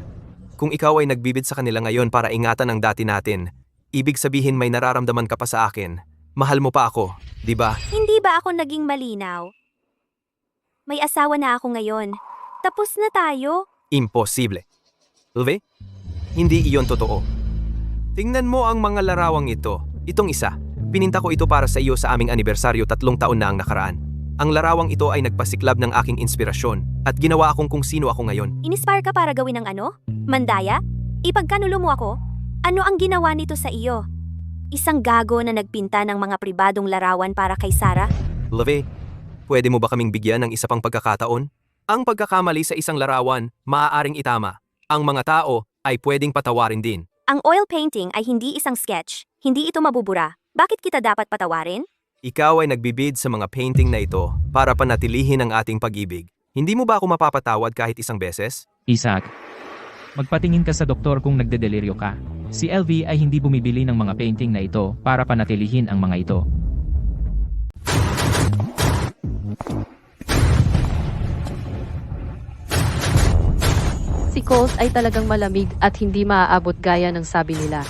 kung ikaw ay nagbibid sa kanila ngayon para ingatan ang dati natin, ibig sabihin may nararamdaman ka pa sa akin. Mahal mo pa ako, di ba? Hindi ba ako naging malinaw? May asawa na ako ngayon. Tapos na tayo. Imposible. Ivy, hindi iyon totoo. Tingnan mo ang mga larawang ito. Itong isa, pininta ko ito para sa iyo sa aming anibersaryo 3 taon na ang nakaraan. Ang larawang ito ay nagpasiklab ng aking inspirasyon at ginawa akong kung sino ako ngayon. Inispire ka para gawin ng ano? Mandaya? Ipagkanulo mo ako? Ano ang ginawa nito sa iyo? Isang gago na nagpinta ng mga pribadong larawan para kay Sarah? Ivy, pwede mo ba kaming bigyan ng isa pang pagkakataon? Ang pagkakamali sa isang larawan, maaaring itama. Ang mga tao ay pwedeng patawarin din. Ang oil painting ay hindi isang sketch. Hindi ito mabubura. Bakit kita dapat patawarin? Ikaw ay nagbibid sa mga painting na ito para panatilihin ang ating pag-ibig. Hindi mo ba ako mapapatawad kahit isang beses? Isaac, magpatingin ka sa doktor kung nagdedeliryo ka. Si LV ay hindi bumibili ng mga painting na ito para panatilihin ang mga ito. Si Colt ay talagang malamig at hindi maaabot gaya ng sabi nila.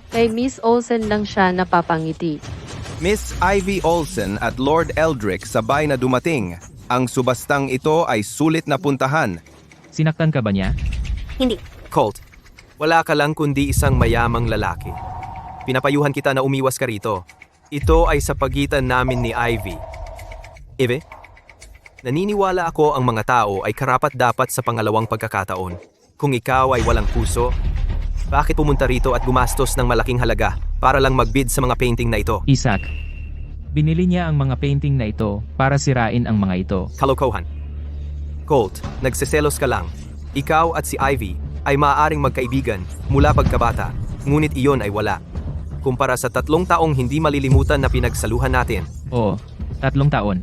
Kay Miss Olsen lang siya napapangiti. Miss Ivy Olsen at Lord Eldrick sabay na dumating. Ang subastang ito ay sulit na puntahan. Sinaktan ka ba niya? Hindi. Colt, wala ka lang kundi isang mayamang lalaki. Pinapayuhan kita na umiwas ka rito. Ito ay sa pagitan namin ni Ivy. Ivy, naniniwala ako ang mga tao ay karapat-dapat sa pangalawang pagkakataon. Kung ikaw ay walang puso, bakit pumunta rito at gumastos ng malaking halaga para lang magbid sa mga painting na ito? Isaac, binili niya ang mga painting na ito para sirain ang mga ito. Kalokohan. Colt, nagseselos ka lang. Ikaw at si Ivy ay maaaring magkaibigan mula pagkabata, ngunit iyon ay wala. Kumpara sa 3 taong hindi malilimutan na pinagsaluhan natin. Oo, 3 taon.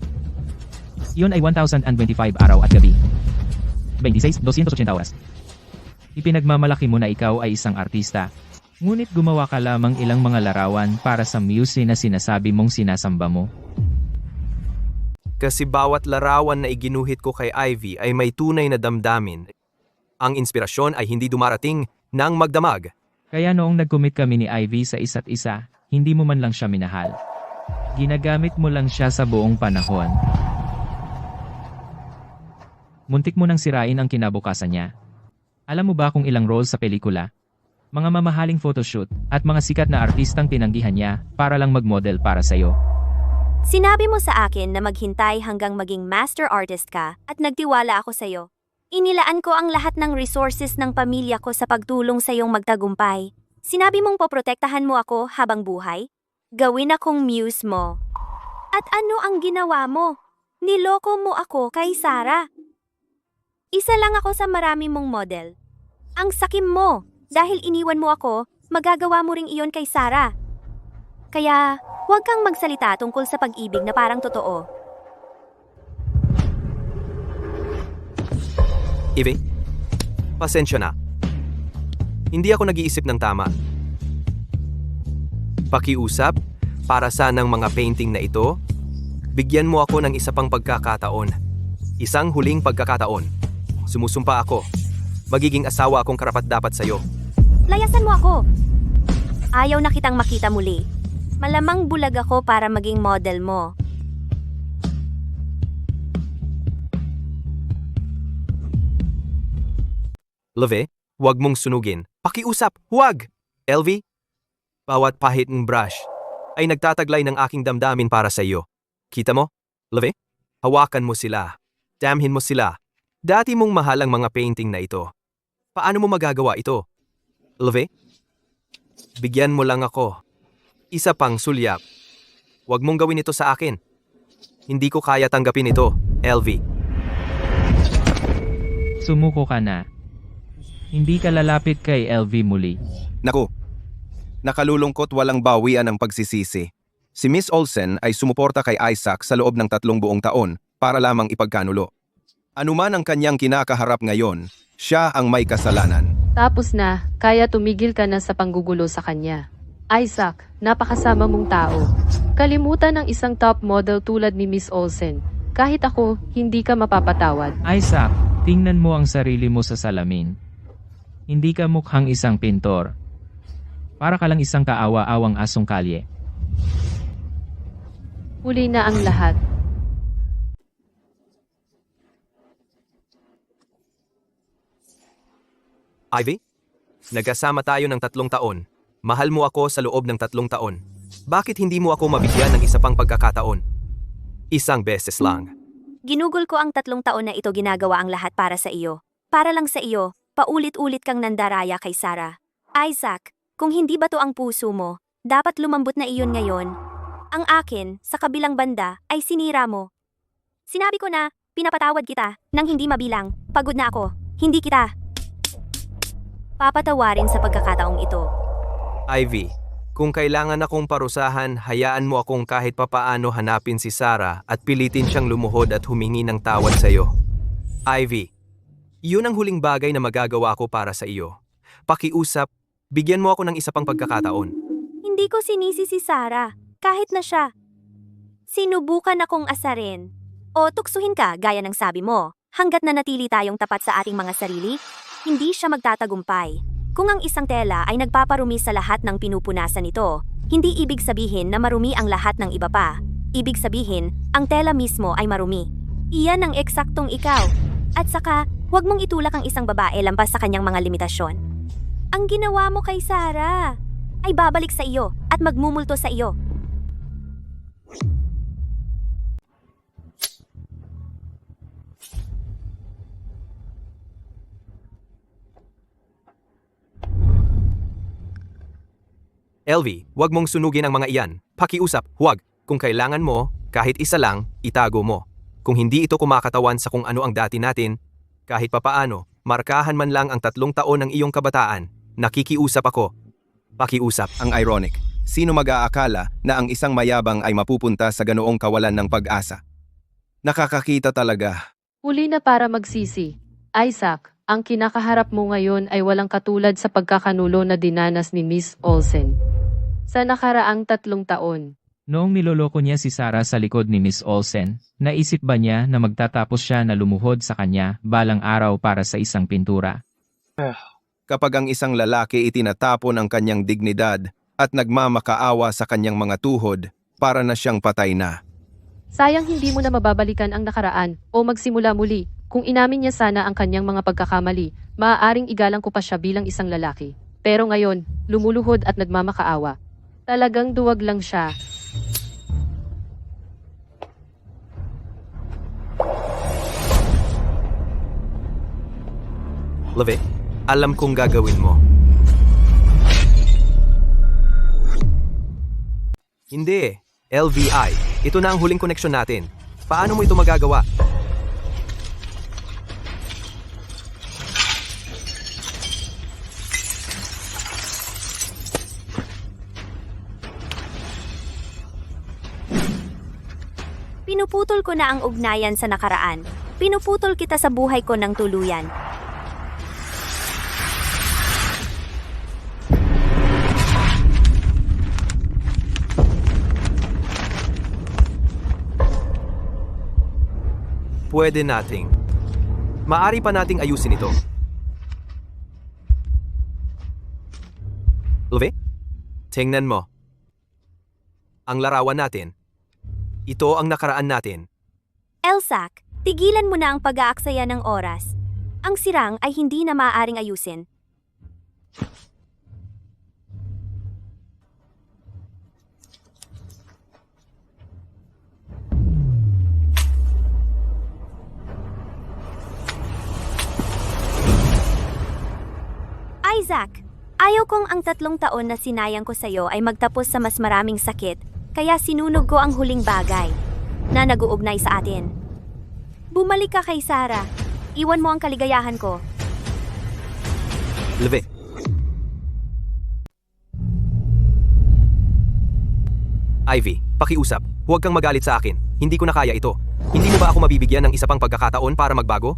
Iyon ay 1,025 araw at gabi. 26,280 oras. Ipinagmamalaki mo na ikaw ay isang artista. Ngunit gumawa ka lamang ilang mga larawan para sa muse na sinasabi mong sinasamba mo. Kasi bawat larawan na iginuhit ko kay Ivy ay may tunay na damdamin. Ang inspirasyon ay hindi dumarating ng magdamag. Kaya noong nag-commit kami ni Ivy sa isa't isa, hindi mo man lang siya minahal. Ginagamit mo lang siya sa buong panahon. Muntik mo nang sirain ang kinabukasan niya. Alam mo ba kung ilang roles sa pelikula, mga mamahaling photoshoot, at mga sikat na artistang tinanggihan niya para lang mag-model para sa'yo? Sinabi mo sa akin na maghintay hanggang maging master artist ka at nagtiwala ako sa'yo. Inilaan ko ang lahat ng resources ng pamilya ko sa pagtulong sa iyong magtagumpay. Sinabi mong poprotektahan mo ako habang buhay? Gawin akong muse mo. At ano ang ginawa mo? Niloko mo ako kay Sarah. Isa lang ako sa marami mong model. Ang sakim mo. Dahil iniwan mo ako, magagawa mo ring iyon kay Sarah. Kaya, huwag kang magsalita tungkol sa pag-ibig na parang totoo. Ivy, pasensya na. Hindi ako nag-iisip ng tama. Pakiusap, para saan ang mga painting na ito? Bigyan mo ako ng isa pang pagkakataon. Isang huling pagkakataon. Sumusumpa ako. Magiging asawa akong karapat-dapat sa'yo. Layasan mo ako. Ayaw na kitang makita muli. Malamang bulag ako para maging model mo. LV, huwag mong sunugin. Pakiusap, huwag! LV, bawat pahit ng brush ay nagtataglay ng aking damdamin para sa iyo. Kita mo? LV, hawakan mo sila. Damhin mo sila. Dati mong mahal ang mga painting na ito. Paano mo magagawa ito? LV, bigyan mo lang ako. Isa pang sulyap. Huwag mong gawin ito sa akin. Hindi ko kaya tanggapin ito, LV. Sumuko ka na. Hindi ka lalapit kay LV muli. Naku, nakalulungkot walang bawian ang pagsisisi. Si Miss Olsen ay sumuporta kay Isaac sa loob ng 3 buong taon para lamang ipagkanulo. Anuman ang kanyang kinakaharap ngayon, siya ang may kasalanan. Tapos na, kaya tumigil ka na sa panggugulo sa kanya. Isaac, napakasama mong tao. Kalimutan ng isang top model tulad ni Miss Olsen. Kahit ako, hindi ka mapapatawad. Isaac, tingnan mo ang sarili mo sa salamin. Hindi ka mukhang isang pintor. Para ka lang isang kaawa-awang asong kalye. Huli na ang lahat. Ivy, nagkasama tayo ng 3 taon. Mahal mo ako sa loob ng 3 taon. Bakit hindi mo ako mabigyan ng isa pang pagkakataon? Isang beses lang. Ginugol ko ang 3 taon na ito ginagawa ang lahat para sa iyo. Para lang sa iyo, paulit-ulit kang nandaraya kay Sarah. Isaac, kung hindi ba to ang puso mo, dapat lumambot na iyon ngayon. Ang akin, sa kabilang banda, ay sinira mo. Sinabi ko na, pinapatawad kita, nang hindi mabilang. Pagod na ako. Hindi kita papatawarin sa pagkakataong ito. Ivy, kung kailangan akong parusahan, hayaan mo akong kahit papaano hanapin si Sarah at pilitin siyang lumuhod at humingi ng tawad sa iyo. Ivy, yun ang huling bagay na magagawa ko para sa iyo. Pakiusap, bigyan mo ako ng isa pang pagkakataon. Hindi ko sinisi si Sarah, kahit na siya. Sinubukan akong asarin. O tuksuhin ka gaya ng sabi mo, hanggat nanatili tayong tapat sa ating mga sarili, hindi siya magtatagumpay. Kung ang isang tela ay nagpaparumi sa lahat ng pinupunasan nito, hindi ibig sabihin na marumi ang lahat ng iba pa. Ibig sabihin, ang tela mismo ay marumi. Iyan ang eksaktong ikaw. At saka, huwag mong itulak ang isang babae lampas sa kanyang mga limitasyon. Ang ginawa mo kay Sarah ay babalik sa iyo at magmumulto sa iyo. LV, huwag mong sunugin ang mga iyan. Pakiusap, huwag. Kung kailangan mo, kahit isa lang, itago mo. Kung hindi ito kumakatawan sa kung ano ang dati natin, kahit papaano, markahan man lang ang 3 taon ng iyong kabataan. Nakikiusap ako. Pakiusap. Ang ironic, sino mag-aakala na ang isang mayabang ay mapupunta sa ganoong kawalan ng pag-asa? Nakakakita talaga. Huli na para magsisi. Isaac, ang kinakaharap mo ngayon ay walang katulad sa pagkakanulo na dinanas ni Miss Olsen. Sa nakaraang 3 taon. Noong niloloko niya si Sarah sa likod ni Miss Olsen, naisip ba niya na magtatapos siya na lumuhod sa kanya balang araw para sa isang pintura? Kapag ang isang lalaki itinatapon ang kanyang dignidad at nagmamakaawa sa kanyang mga tuhod, para na siyang patay na. Sayang hindi mo na mababalikan ang nakaraan o magsimula muli. Kung inamin niya sana ang kanyang mga pagkakamali, maaaring igalang ko pa siya bilang isang lalaki. Pero ngayon, lumuluhod at nagmamakaawa. Talagang duwag lang siya. LV, alam kong gagawin mo. Hindi, LVI. Ito na ang huling koneksyon natin. Paano mo ito magagawa? Pinuputol ko na ang ugnayan sa nakaraan. Pinuputol kita sa buhay ko ng tuluyan. Pwede nating. Maari pa nating ayusin ito. LV, tingnan mo. ang larawan natin. Ito ang nakaraan natin. Elsak, tigilan mo na ang pag-aaksaya ng oras. Ang sirang ay hindi na maaaring ayusin. Isaac, ayaw kong ang 3 taon na sinayang ko sa'yo ay magtapos sa mas maraming sakit, kaya sinunog ko ang huling bagay na nag-uugnay sa atin. Bumalik ka kay Sarah. Iwan mo ang kaligayahan ko. Leve. Ivy, pakiusap. Huwag kang magalit sa akin. Hindi ko na kaya ito. Hindi mo ba ako mabibigyan ng isa pang pagkakataon para magbago?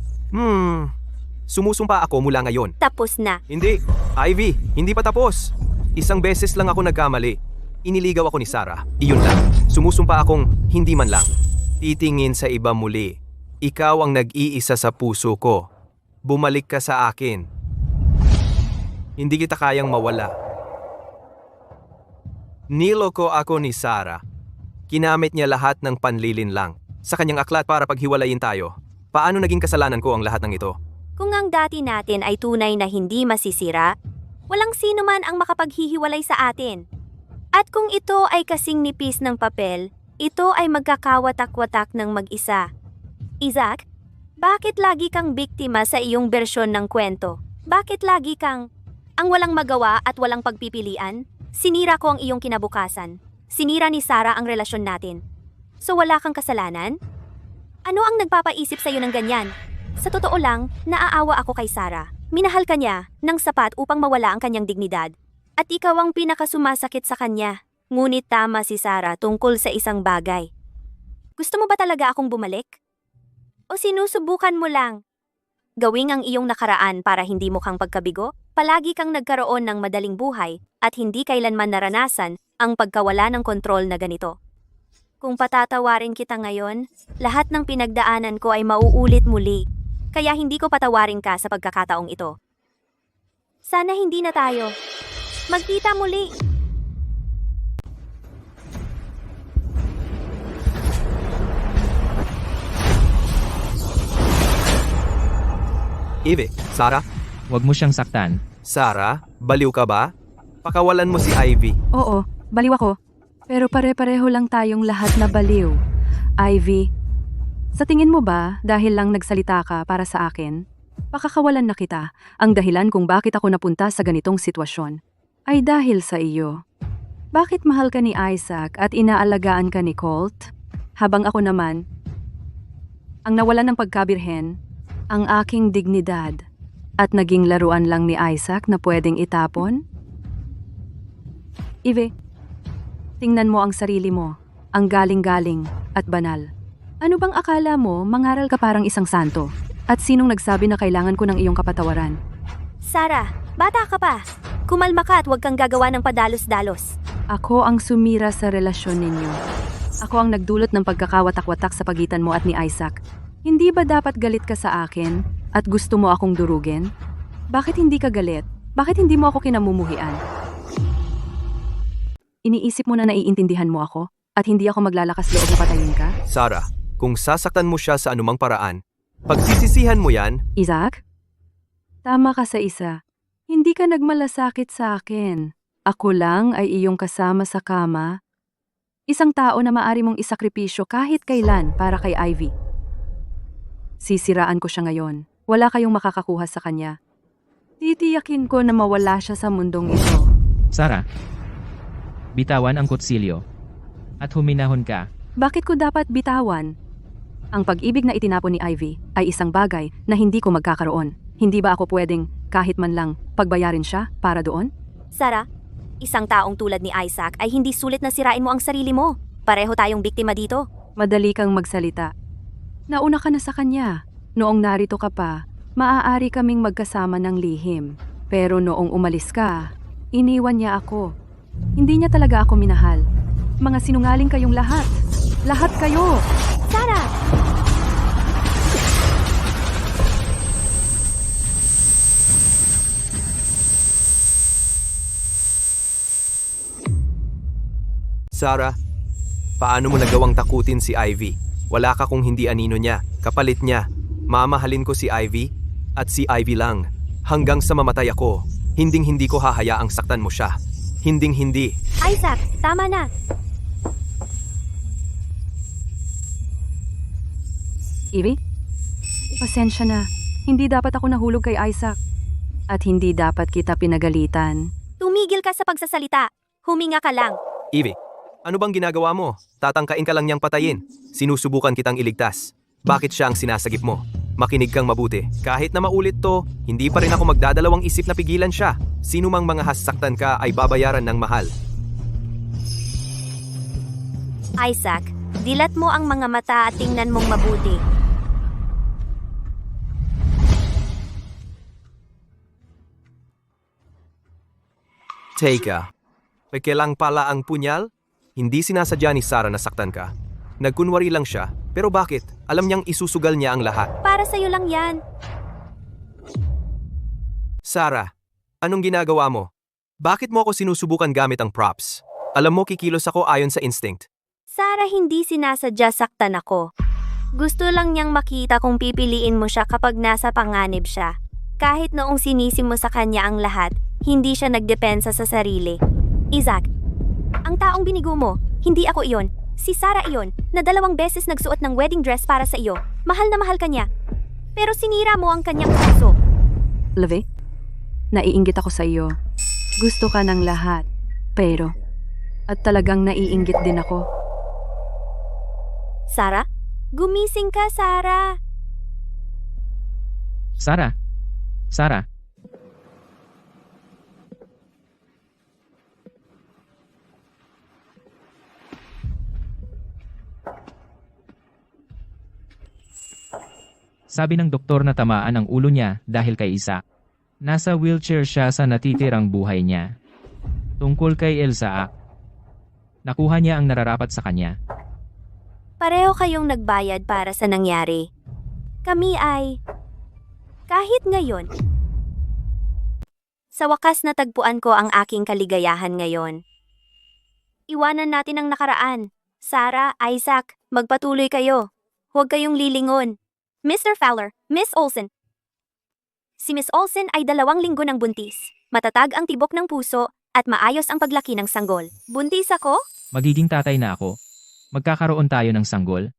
Sumusumpa ako mula ngayon. Tapos na. Hindi. Ivy, hindi pa tapos. Isang beses lang ako nagkamali. Iniligaw ako ni Sarah. Iyon lang. Sumusumpa akong hindi man lang. Titingin sa iba muli. Ikaw ang nag-iisa sa puso ko. Bumalik ka sa akin. Hindi kita kayang mawala. Niloko ako ni Sarah. Kinamit niya lahat ng panlilinlang sa kanyang aklat para paghiwalayin tayo. Paano naging kasalanan ko ang lahat ng ito? Kung ang dati natin ay tunay na hindi masisira, walang sino man ang makapaghihiwalay sa atin. At kung ito ay kasing nipis ng papel, ito ay magkakawatak-watak ng mag-isa. Isaac, bakit lagi kang biktima sa iyong bersyon ng kwento? Bakit lagi kang ang walang magawa at walang pagpipilian? Sinira ko ang iyong kinabukasan. Sinira ni Sarah ang relasyon natin. So wala kang kasalanan? Ano ang nagpapaisip sa iyo ng ganyan? Sa totoo lang, naaawa ako kay Sarah. Minahal ka niya ng sapat upang mawala ang kanyang dignidad. At ikaw ang pinakasumasakit sa kanya. Ngunit tama si Sarah tungkol sa isang bagay. Gusto mo ba talaga akong bumalik? O sinusubukan mo lang? Gawing ang iyong nakaraan para hindi mo kang pagkabigo? Palagi kang nagkaroon ng madaling buhay at hindi kailanman naranasan ang pagkawala ng kontrol na ganito. Kung patatawarin kita ngayon, lahat ng pinagdaanan ko ay mauulit muli. Kaya hindi ko patawarin ka sa pagkakataong ito. Sana hindi na tayo magkita muli. Ivy, Sarah? Huwag mo siyang saktan. Sarah, baliw ka ba? Pakawalan mo si Ivy. Oo, baliw ako. Pero pare-pareho lang tayong lahat na baliw. Ivy, sa tingin mo ba dahil lang nagsalita ka para sa akin, pakakawalan na kita? Ang dahilan kung bakit ako napunta sa ganitong sitwasyon ay dahil sa iyo. Bakit mahal ka ni Isaac at inaalagaan ka ni Colt? Habang ako naman, ang nawalan ng pagkabirhen, ang aking dignidad at naging laruan lang ni Isaac na pwedeng itapon? Ivy, tingnan mo ang sarili mo, ang galing-galing at banal. Ano bang akala mo, mangaral ka parang isang santo? At sinong nagsabi na kailangan ko ng iyong kapatawaran? Sarah, bata ka pa. Kumalma ka at huwag kang gagawa ng padalos-dalos. Ako ang sumira sa relasyon ninyo. Ako ang nagdulot ng pagkakawatak-watak sa pagitan mo at ni Isaac. Hindi ba dapat galit ka sa akin at gusto mo akong durugin? Bakit hindi ka galit? Bakit hindi mo ako kinamumuhian? Iniisip mo na naiintindihan mo ako at hindi ako maglalakas loob na patayin ka? Sarah, kung sasaktan mo siya sa anumang paraan, pagsisisihan mo yan. Isaac? Tama ka sa isa. Hindi ka nagmalasakit sa akin. Ako lang ay iyong kasama sa kama. Isang tao na maari mong isakripisyo kahit kailan para kay Ivy. Sisiraan ko siya ngayon. Wala kayong makakakuha sa kanya. Titiyakin ko na mawala siya sa mundong ito. Sarah, bitawan ang kutsilyo at huminahon ka. Bakit ko dapat bitawan? Ang pag-ibig na itinapon ni Ivy ay isang bagay na hindi ko magkakaroon. Hindi ba ako pwedeng kahit man lang pagbayarin siya para doon? Sarah, isang taong tulad ni Isaac ay hindi sulit na sirain mo ang sarili mo. Pareho tayong biktima dito. Madali kang magsalita. Nauna ka na sa kanya. Noong narito ka pa, maaari kaming magkasama ng lihim. Pero noong umalis ka, iniwan niya ako. Hindi niya talaga ako minahal. Mga sinungaling kayong lahat. Lahat kayo! Sarah! Sarah, Paano mo nagawang takutin si Ivy? Wala ka kung hindi anino niya, kapalit niya. Mamahalin ko si Ivy at si Ivy lang. Hanggang sa mamatay ako, hinding-hindi ko hahayaang saktan mo siya. Hinding-hindi. Isaac, tama na. Ivy? Pasensya na. Hindi dapat ako nahulog kay Isaac. At hindi dapat kita pinagalitan. Tumigil ka sa pagsasalita. Huminga ka lang. Ivy, ano bang ginagawa mo? Tatangkain ka lang niyang patayin. Sinusubukan kitang iligtas. Bakit siya ang sinasagip mo? Makinig kang mabuti. Kahit na maulit to, hindi pa rin ako magdadalawang isip na pigilan siya. Sino mang mga hasaktan ka ay babayaran ng mahal. Isaac, dilat mo ang mga mata at tingnan mong mabuti. Teka, pekelang pala ang punyal? Hindi sinasadya ni Sarah na saktan ka. Nagkunwari lang siya, pero bakit? Alam niyang isusugal niya ang lahat. Para sa'yo lang yan. Sarah, anong ginagawa mo? Bakit mo ako sinusubukan gamit ang props? Alam mo kikilos ako ayon sa instinct. Sarah, hindi sinasadya saktan ako. Gusto lang niyang makita kung pipiliin mo siya kapag nasa panganib siya. Kahit noong sinisi mo sa kanya ang lahat, hindi siya nagdepensa sa sarili. Isaac, ang taong binigo mo, hindi ako iyon. Si Sarah iyon, na 2 beses nagsuot ng wedding dress para sa iyo. Mahal na mahal ka niya. Pero sinira mo ang kanyang puso. Love, naiinggit ako sa iyo. Gusto ka ng lahat. Pero, at talagang naiinggit din ako. Sarah? Gumising ka, Sarah. Sarah? Sarah? Sabi ng doktor na tamaan ang ulo niya dahil kay Isaac. Nasa wheelchair siya sa natitirang buhay niya. Tungkol kay Elsa, nakuha niya ang nararapat sa kanya. Pareho kayong nagbayad para sa nangyari. Kami ay... Kahit ngayon. Sa wakas natagpuan ko ang aking kaligayahan ngayon. Iwanan natin ang nakaraan. Sarah, Isaac, magpatuloy kayo. Huwag kayong lilingon. Mr. Fowler, Miss Olsen. Si Miss Olsen ay 2 linggo ng buntis. Matatag ang tibok ng puso at maayos ang paglaki ng sanggol. Buntis ako? Magiging tatay na ako. Magkakaroon tayo ng sanggol.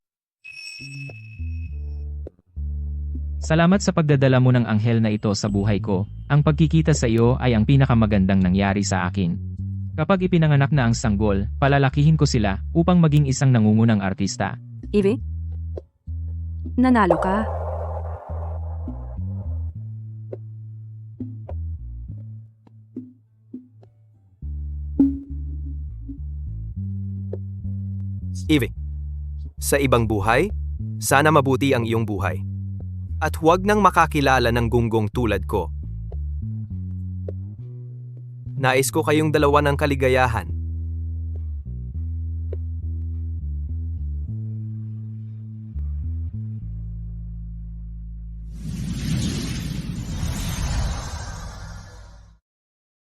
Salamat sa pagdadala mo ng anghel na ito sa buhay ko. Ang pagkikita sa iyo ay ang pinakamagandang nangyari sa akin. Kapag ipinanganak na ang sanggol, palalakihin ko sila upang maging isang nangungunang artista. Ivy? Nanalo ka. Ivy, sa ibang buhay, sana mabuti ang iyong buhay. At huwag nang makakilala ng gunggong tulad ko. Nais ko kayong 2 ng kaligayahan.